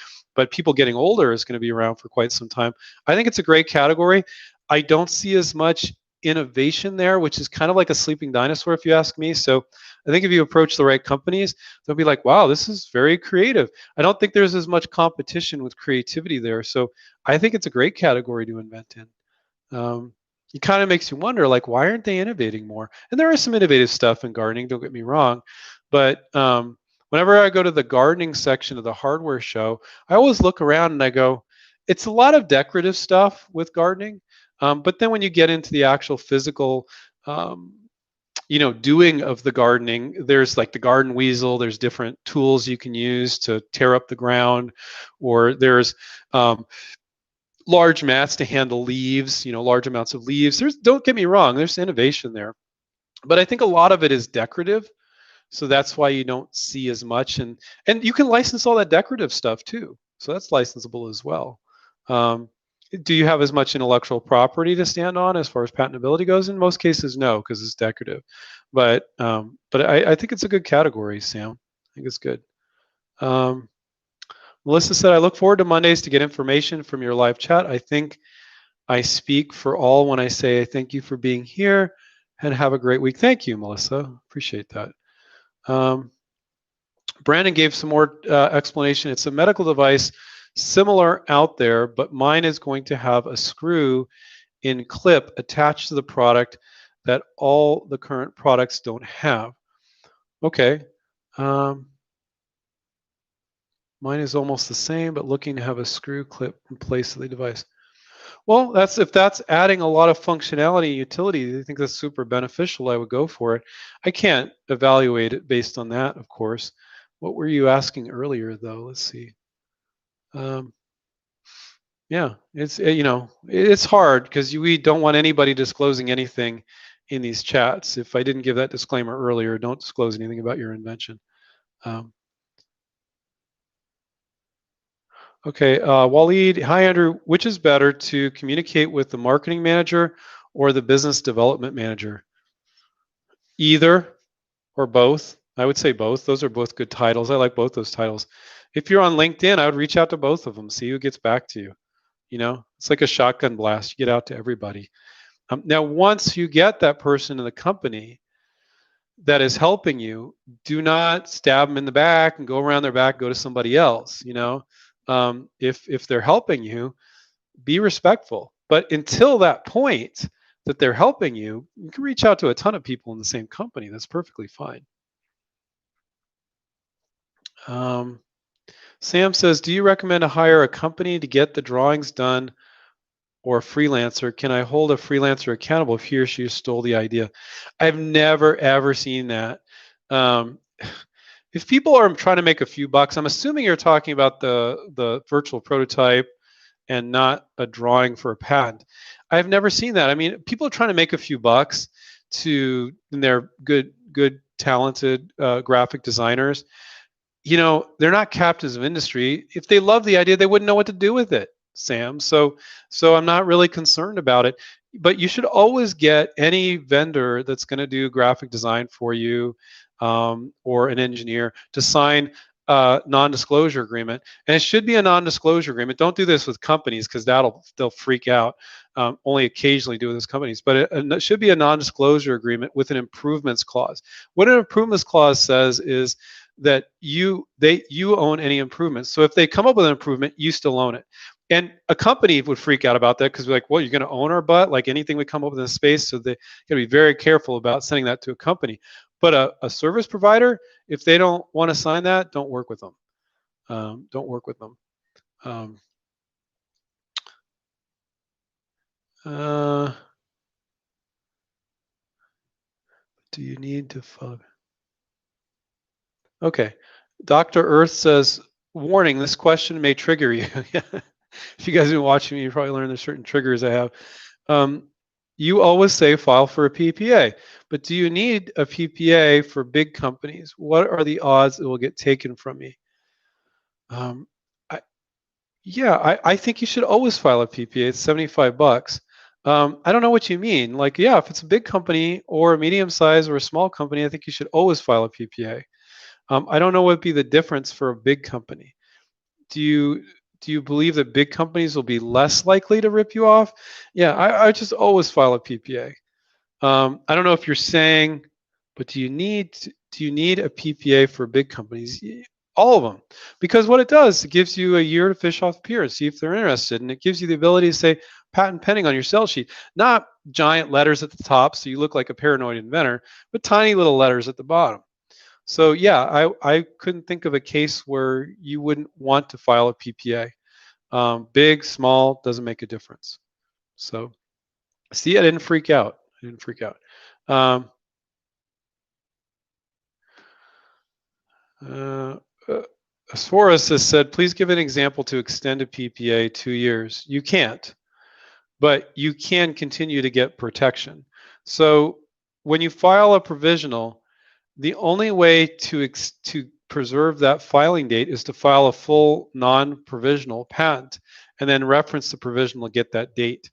[SPEAKER 1] people getting older is going to be around for quite some time. I think it's a great category. I don't see as much innovation there, which is kind of like a sleeping dinosaur, if you ask me. So I think if you approach the right companies, they'll be like, wow, this is very creative. I don't think there's as much competition with creativity there. So I think it's a great category to invent in. It kind of makes you wonder, like, why aren't they innovating more? And there is some innovative stuff in gardening, don't get me wrong. But whenever I go to the gardening section of the hardware show, I always look around and I go, it's a lot of decorative stuff with gardening. But then when you get into the actual physical, um, doing of the gardening, there's like the garden weasel, there's different tools you can use to tear up the ground, or there's large mats to handle leaves, large amounts of leaves. Don't get me wrong, there's innovation there, but I think a lot of it is decorative, so that's why you don't see as much. And you can license all that decorative stuff too, so that's licensable as well. um, do you have as much intellectual property to stand on as far as patentability goes? In most cases, no, because it's decorative. But I think it's a good category, Sam. I think it's good. Um, Melissa said, I look forward to Mondays to get information from your live chat. I think I speak for all when I say thank you for being here and have a great week. Thank you, Melissa. Appreciate that. Um, Brandon gave some more explanation. It's a medical device similar out there, but mine is going to have a screw in clip attached to the product that all the current products don't have. Okay. Um, Mine is almost the same, but looking to have a screw clip in place of the device. Well, if that's adding a lot of functionality and utility, I think that's super beneficial. I would go for it. I can't evaluate it based on that, of course. What were you asking earlier, though? Let's see. Um, yeah, it's hard because we don't want anybody disclosing anything in these chats. If I didn't give that disclaimer earlier, don't disclose anything about your invention. Um, Okay, Waleed, hi Andrew. Which is better, to communicate with the marketing manager or the business development manager? Either or both. I would say both. Those are both good titles. I like both those titles. If you're on LinkedIn, I would reach out to both of them, see who gets back to you. It's like a shotgun blast. You get out to everybody. Now, once you get that person in the company that is helping you, do not stab them in the back and go around their back, go to somebody else. If they're helping you, be respectful. But until that point that they're helping you, you can reach out to a ton of people in the same company. That's perfectly fine. Um, Sam says, do you recommend to hire a company to get the drawings done, or a freelancer? Can I hold a freelancer accountable if he or she stole the idea? I've never, ever seen that. Um, if people are trying to make a few bucks, I'm assuming you're talking about the virtual prototype and not a drawing for a patent. I've never seen that. I mean, people are trying to make a few bucks and they're good, talented graphic designers. They're not captives of industry. If they love the idea, they wouldn't know what to do with it, Sam. So I'm not really concerned about it. But you should always get any vendor that's going to do graphic design for you, or an engineer, to sign a non-disclosure agreement. And it should be a non-disclosure agreement. Don't do this with companies because they'll freak out. Only occasionally do with those companies, but it should be a non-disclosure agreement with an improvements clause. What an improvements clause says is that you own any improvements. So if they come up with an improvement, you still own it. And a company would freak out about that because we're like, well, you're going to own our butt, like anything we come up with in space. So they got to be very careful about sending that to a company. But a service provider, if they don't want to sign that, don't work with them. Don't work with them. Um, uh, do you need to follow? Okay. Dr. Earth says, warning, this question may trigger you. If you guys have been watching me, you probably learned there's certain triggers I have. Um, you always say file for a PPA, but do you need a PPA for big companies? What are the odds it will get taken from me? Um, I, yeah, I think you should always file a PPA. It's 75 bucks. I don't know what you mean. Like, yeah, if it's a big company or a medium size or a small company, I think you should always file a PPA. I don't know what would be the difference for a big company. Do you do you believe that big companies will be less likely to rip you off? Yeah, I just always file a PPA. I don't know if you're saying, but do you need a PPA for big companies? All of them, because what it does, it gives you a year to fish off the pier and see if they're interested, and it gives you the ability to say patent pending on your sell sheet, not giant letters at the top so you look like a paranoid inventor, but tiny little letters at the bottom. So yeah, I couldn't think of a case where you wouldn't want to file a PPA. Big, small, doesn't make a difference. So see, I didn't freak out. I didn't freak out. Um, uh, uh, Asforis has said, please give an example to extend a PPA 2 years. You can't, but you can continue to get protection. So when you file a provisional, the only way to preserve that filing date is to file a full non-provisional patent and then reference the provisional to get that date.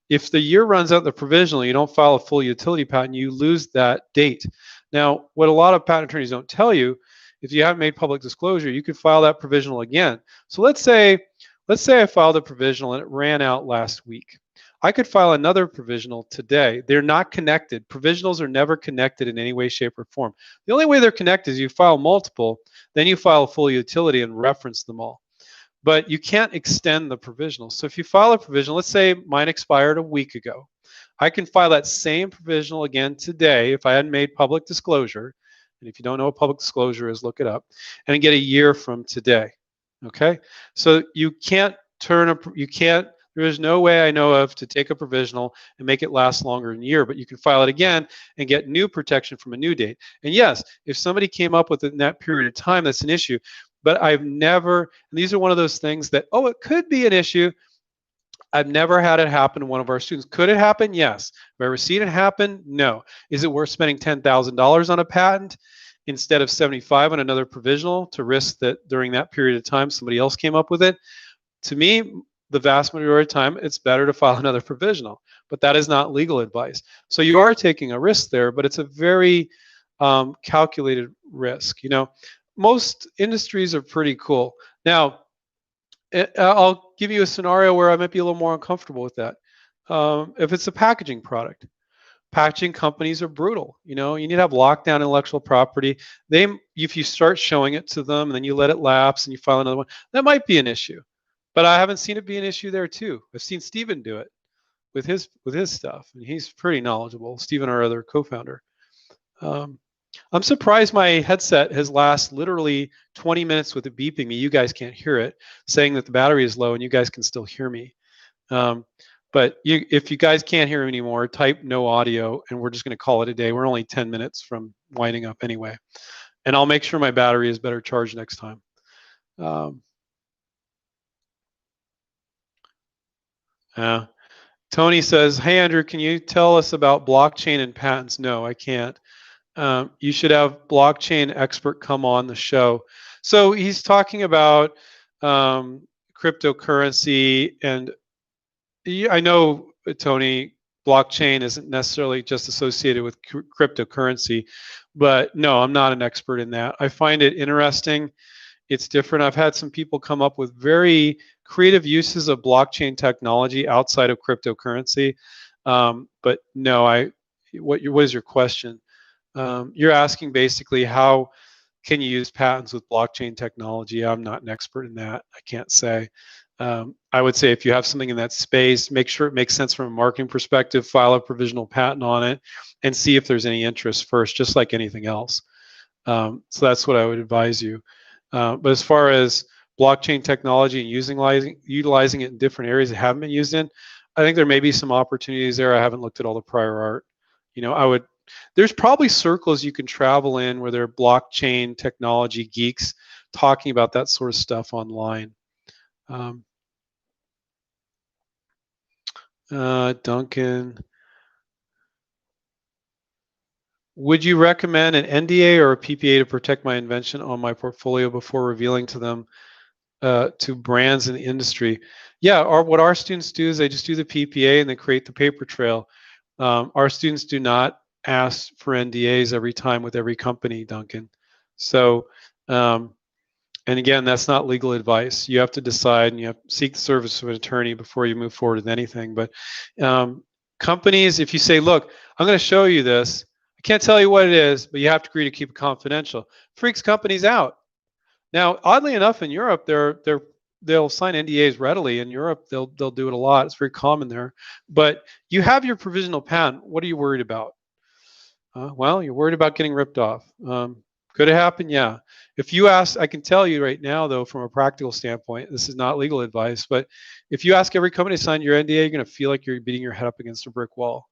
[SPEAKER 1] If the year runs out the provisional, you don't file a full utility patent, you lose that date. Now, what a lot of patent attorneys don't tell you, if you haven't made public disclosure, you could file that provisional again. So let's say I filed a provisional and it ran out last week. I could file another provisional today. They're not connected. Provisionals are never connected in any way, shape, or form. The only way they're connected is you file multiple, then you file a full utility and reference them all. But you can't extend the provisional. So if you file a provisional, let's say mine expired a week ago, I can file that same provisional again today if I hadn't made public disclosure. And if you don't know what public disclosure is, look it up, and get a year from today. Okay? So you can't there is no way I know of to take a provisional and make it last longer than a year, but you can file it again and get new protection from a new date. And yes, if somebody came up with it in that period of time, that's an issue. But I've never, and these are one of those things that, oh, it could be an issue. I've never had it happen to one of our students. Could it happen? Yes. Have I ever seen it happen? No. Is it worth spending $10,000 on a patent instead of 75 on another provisional to risk that during that period of time somebody else came up with it? To me, the vast majority of the time, it's better to file another provisional. But that is not legal advice. So you are taking a risk there, but it's a very calculated risk. You know, most industries are pretty cool. Now, I'll give you a scenario where I might be a little more uncomfortable with that. If it's a packaging product, packaging companies are brutal. You know, you need to have lockdown intellectual property. If you start showing it to them and then you let it lapse and you file another one, that might be an issue. But I haven't seen it be an issue there too. I've seen Stephen do it with his stuff, and he's pretty knowledgeable. Stephen, our other co-founder. Um, I'm surprised my headset has lasted literally 20 minutes with it beeping me. You guys can't hear it, saying that the battery is low, and you guys can still hear me. But if you guys can't hear me anymore, type no audio, and we're just going to call it a day. We're only 10 minutes from winding up anyway. And I'll make sure my battery is better charged next time. Tony says, hey, Andrew, can you tell us about blockchain and patents? No, I can't. You should have blockchain expert come on the show. So he's talking about cryptocurrency, and I know, Tony, blockchain isn't necessarily just associated with cryptocurrency, but no, I'm not an expert in that. I find it interesting. It's different. I've had some people come up with very creative uses of blockchain technology outside of cryptocurrency. But no, what is your question? You're asking basically how can you use patents with blockchain technology? I'm not an expert in that. I can't say. I would say if you have something in that space, make sure it makes sense from a marketing perspective, file a provisional patent on it, and see if there's any interest first, just like anything else. So that's what I would advise you. But as far as blockchain technology and utilizing it in different areas that haven't been used in, I think there may be some opportunities there. I haven't looked at all the prior art. You know, There's probably circles you can travel in where there are blockchain technology geeks talking about that sort of stuff online. Duncan, would you recommend an NDA or a PPA to protect my invention on my portfolio before revealing to them to brands in the industry? Yeah, what our students do is they just do the PPA and they create the paper trail. Our students do not ask for NDAs every time with every company, Duncan. So, and again, that's not legal advice. You have to decide and you have to seek the service of an attorney before you move forward with anything. But companies, if you say, look, I'm going to show you this, I can't tell you what it is, but you have to agree to keep it confidential, freaks companies out. Now, oddly enough, in Europe, they'll sign NDAs readily. In Europe, they'll do it a lot. It's very common there. But you have your provisional patent. What are you worried about? Well, you're worried about getting ripped off. Could it happen? Yeah. If you ask, I can tell you right now, though, from a practical standpoint, this is not legal advice, but if you ask every company to sign your NDA, you're going to feel like you're beating your head up against a brick wall.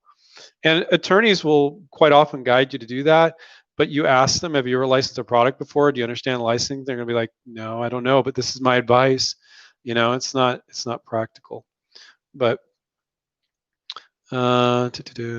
[SPEAKER 1] And attorneys will quite often guide you to do that. But you ask them, have you ever licensed a product before? Do you understand licensing? They're going to be like, no, I don't know, but this is my advice. You know, it's not practical. But Corian,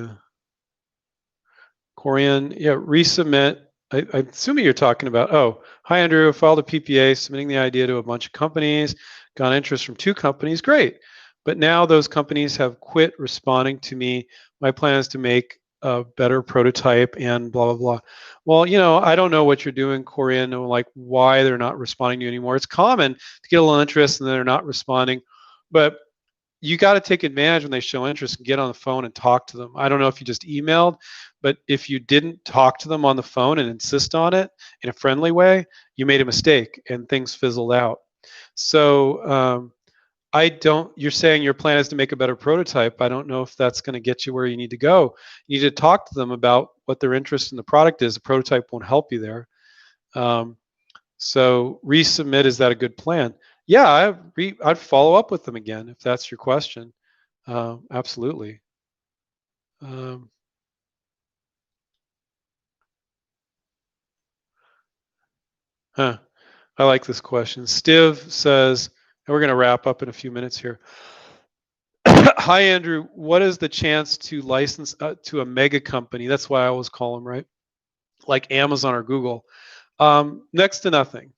[SPEAKER 1] yeah, resubmit. I'm assuming you're talking about, oh, hi, Andrew, filed a PPA, submitting the idea to a bunch of companies, got interest from 2 companies, great. But now those companies have quit responding to me. My plan is to make a better prototype and blah, blah, blah. Well, you know, I don't know what you're doing, Corian, or like why they're not responding to you anymore. It's common to get a little interest and they're not responding. But you got to take advantage when they show interest and get on the phone and talk to them. I don't know if you just emailed, but if you didn't talk to them on the phone and insist on it in a friendly way, you made a mistake and things fizzled out. So you're saying your plan is to make a better prototype. I don't know if that's going to get you where you need to go. You need to talk to them about what their interest in the product is. The prototype won't help you there. So resubmit, is that a good plan? Yeah, I'd follow up with them again if that's your question. Absolutely. I like this question. Stiv says, and we're going to wrap up in a few minutes here. Hi, Andrew. What is the chance to license to a mega company? That's why I always call them, right? Like Amazon or Google. Next to nothing.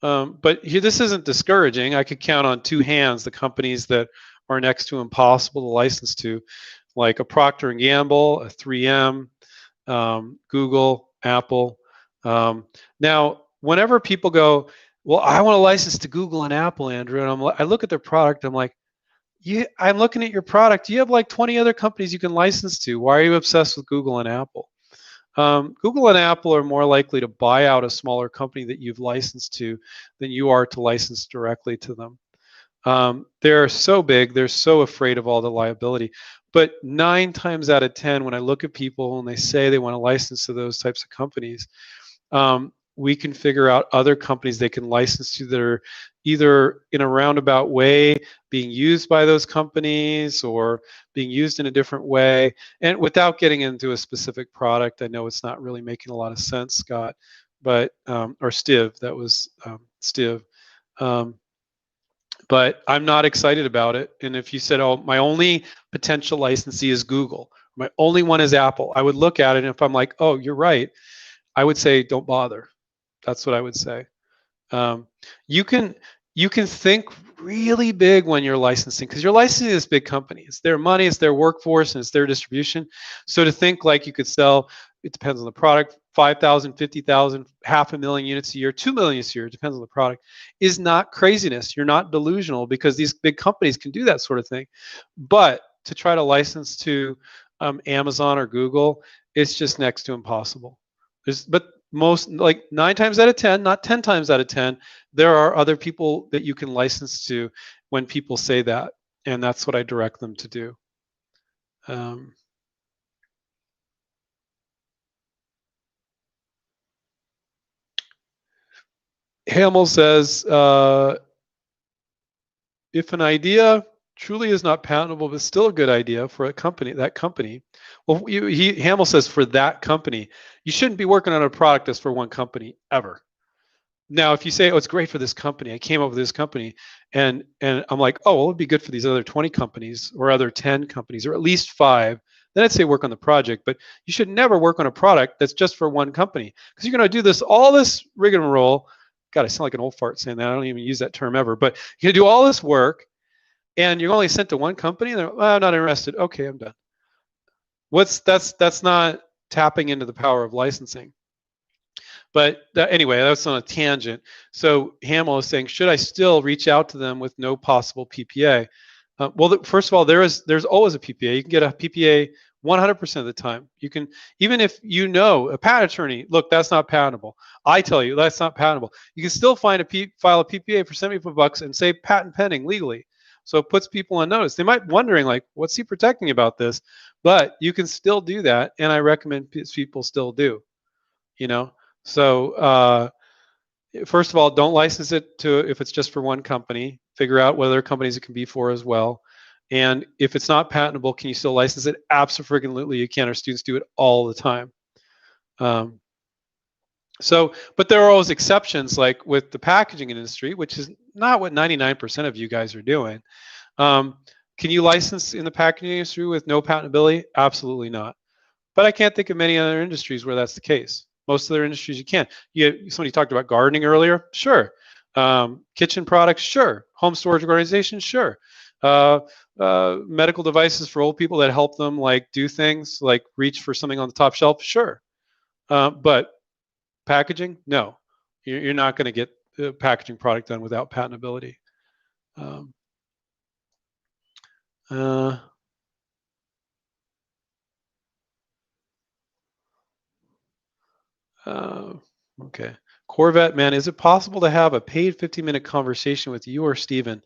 [SPEAKER 1] But here, this isn't discouraging. I could count on 2 hands the companies that are next to impossible to license to, like a Procter & Gamble, a 3M, Google, Apple. Now, whenever people go, well, I want to license to Google and Apple, Andrew, and I look at their product, I'm like, I'm looking at your product. You have like 20 other companies you can license to. Why are you obsessed with Google and Apple? Google and Apple are more likely to buy out a smaller company that you've licensed to than you are to license directly to them. They're so big, they're so afraid of all the liability. But 9 times out of 10, when I look at people and they say they want to license to those types of companies, we can figure out other companies they can license to that are either in a roundabout way being used by those companies or being used in a different way. And without getting into a specific product, I know it's not really making a lot of sense, Scott, but or Stiv, that was Stiv. But I'm not excited about it. And if you said, oh, my only potential licensee is Google, my only one is Apple, I would look at it, and if I'm like, oh, you're right, I would say don't bother. That's what I would say. You can think really big when you're licensing, because you're licensing this big company. It's their money, it's their workforce, and it's their distribution. So to think like you could sell, it depends on the product, 5,000, 50,000, 500,000 units a year, 2 million units a year, it depends on the product, is not craziness. You're not delusional, because these big companies can do that sort of thing. But to try to license to Amazon or Google, it's just next to impossible. But most, like 9 times out of 10, not 10 times out of 10, there are other people that you can license to when people say that, and that's what I direct them to do. Hamill says, if an idea truly is not patentable, but still a good idea for a company, that company. Well, Hamill says for that company, you shouldn't be working on a product that's for one company ever. Now, if you say, "Oh, it's great for this company. I came up with this company," and I'm like, "Oh, well, it'd be good for these other 20 companies or other 10 companies or at least 5," then I'd say work on the project. But you should never work on a product that's just for one company because you're going to do all this rigmarole. God, I sound like an old fart saying that. I don't even use that term ever. But you're going to do all this work, and you're only sent to one company. And they're, "Oh, I'm not interested." Okay, I'm done. That's not tapping into the power of licensing. But anyway, that's on a tangent. So Hamill is saying, should I still reach out to them with no possible PPA? Well, first of all, there's always a PPA. You can get a PPA 100% of the time. You can, even if you know a patent attorney, look, that's not patentable. I tell you, that's not patentable. You can still file a PPA for $75 and say patent pending legally. So it puts people on notice. They might be wondering, like, what's he protecting about this? But you can still do that, and I recommend people still do. You know, so first of all, don't license it to if it's just for one company. Figure out what other companies it can be for as well. And if it's not patentable, can you still license it? Absolutely, you can. Our students do it all the time. But there are always exceptions, like with the packaging industry, which is not what 99% of you guys are doing. Can you license in the packaging industry with no patentability? Absolutely not. But I can't think of many other industries where that's the case. Most other industries you can. Somebody talked about gardening earlier. Sure. Kitchen products. Sure. Home storage organizations. Sure. Medical devices for old people that help them like do things like reach for something on the top shelf. Sure. But packaging, no. You're not going to get a packaging product done without patentability. Okay. Corvette, man, is it possible to have a paid 15-minute conversation with you or Steven?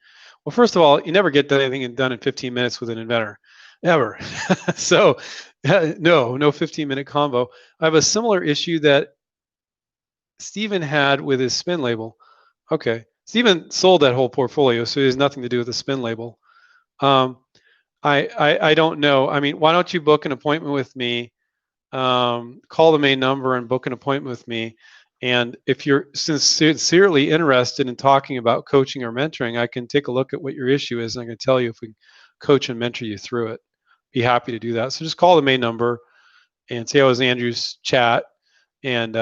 [SPEAKER 1] Well, first of all, you never get anything done in 15 minutes with an inventor, ever. So, no 15-minute convo. I have a similar issue that Steven had with his spin label. Okay. Steven sold that whole portfolio, so it has nothing to do with the spin label. I don't know. I mean, why don't you book an appointment with me? Call the main number and book an appointment with me. And if you're sincerely interested in talking about coaching or mentoring, I can take a look at what your issue is and I can tell you if we can coach and mentor you through it. Be happy to do that. So just call the main number and say, "Oh, it was Andrew's chat," and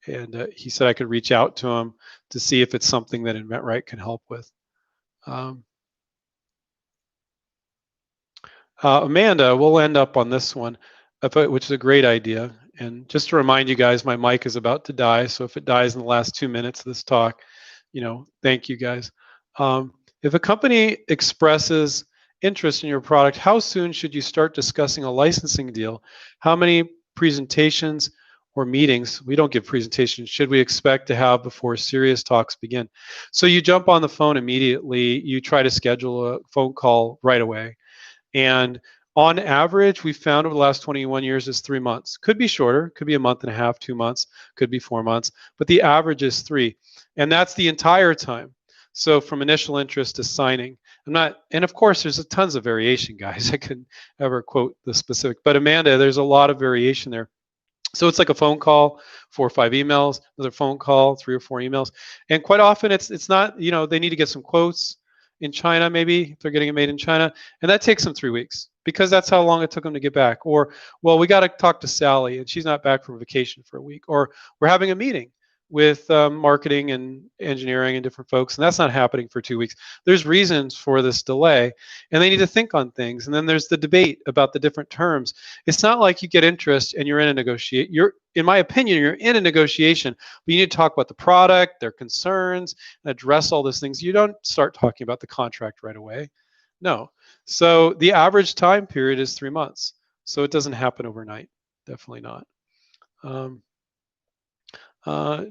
[SPEAKER 1] he said I could reach out to him to see if it's something that inventRight can help with. Amanda, we'll end up on this one, which is a great idea. And just to remind you guys, my mic is about to die. So if it dies in the last 2 minutes of this talk, thank you guys. If a company expresses interest in your product, how soon should you start discussing a licensing deal? How many presentations or meetings, we don't give presentations, should we expect to have before serious talks begin? So you jump on the phone immediately. You try to schedule a phone call right away. And on average, we found over the last 21 years is 3 months. Could be shorter, could be a month and a half, 2 months, could be 4 months, but the average is 3. And that's the entire time. So from initial interest to signing. And of course, there's tons of variation, guys. I couldn't ever quote the specific, but Amanda, there's a lot of variation there. So it's like a phone call, 4 or 5 emails, another phone call, 3 or 4 emails. And quite often it's not, they need to get some quotes in China, maybe if they're getting it made in China. And that takes them 3 weeks because that's how long it took them to get back. Or, well, we got to talk to Sally and she's not back from vacation for a week. Or we're having a meeting with marketing and engineering and different folks, and that's not happening for 2 weeks. There's reasons for this delay, and they need to think on things. And then there's the debate about the different terms. It's not like you get interest and you're in a negotiation. In my opinion, you're in a negotiation, but you need to talk about the product, their concerns, and address all those things. You don't start talking about the contract right away. No. So the average time period is 3 months. So it doesn't happen overnight. Definitely not.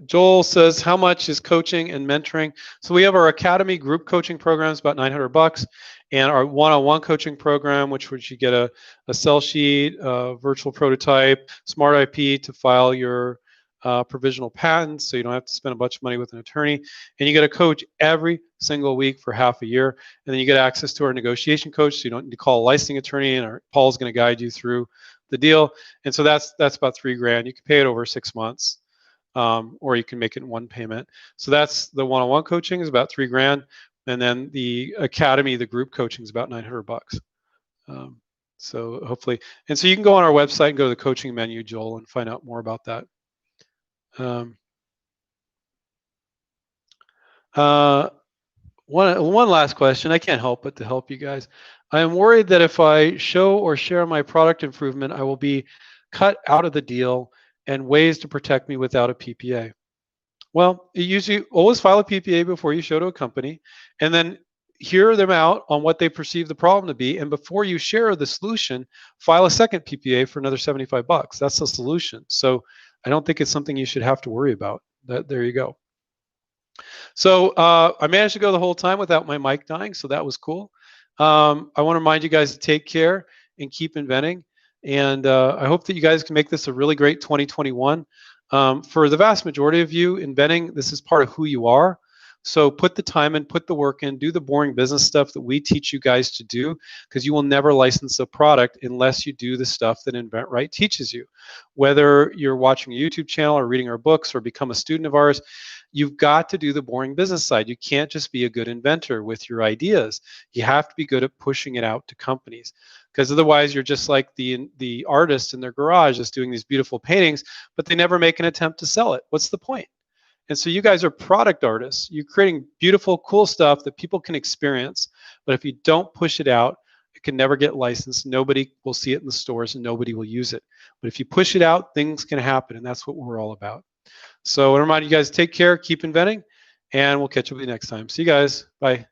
[SPEAKER 1] Joel says, how much is coaching and mentoring? So we have our academy group coaching programs, about $900, and our one-on-one coaching program, which you get a sell sheet, a virtual prototype, smart IP to file your provisional patents, so you don't have to spend a bunch of money with an attorney. And you get a coach every single week for half a year. And then you get access to our negotiation coach, so you don't need to call a licensing attorney, and Paul's going to guide you through the deal. And so that's about $3,000. You can pay it over 6 months, or you can make it in one payment. So that's the one-on-one coaching is about $3,000, and then the academy, the group coaching is about $900. So hopefully, and so you can go on our website and go to the coaching menu, Joel, and find out more about that. One last question. I can't help but to help you guys. I am worried that if I show or share my product improvement, I will be cut out of the deal, and ways to protect me without a PPA. Well, you usually always file a PPA before you show to a company, and then hear them out on what they perceive the problem to be. And before you share the solution, file a second PPA for another $75. That's the solution. So I don't think it's something you should have to worry about. There you go. So I managed to go the whole time without my mic dying, so that was cool. I want to remind you guys to take care and keep inventing. And I hope that you guys can make this a really great 2021. For the vast majority of you, inventing, this is part of who you are. So put the time in, put the work in, do the boring business stuff that we teach you guys to do, because you will never license a product unless you do the stuff that inventRight teaches you. Whether you're watching a YouTube channel or reading our books or become a student of ours, you've got to do the boring business side. You can't just be a good inventor with your ideas. You have to be good at pushing it out to companies, because otherwise you're just like the artist in their garage just doing these beautiful paintings, but they never make an attempt to sell it. What's the point? And so you guys are product artists. You're creating beautiful, cool stuff that people can experience. But if you don't push it out, it can never get licensed. Nobody will see it in the stores and nobody will use it. But if you push it out, things can happen. And that's what we're all about. So I remind you guys, take care, keep inventing, and we'll catch up with you next time. See you guys. Bye.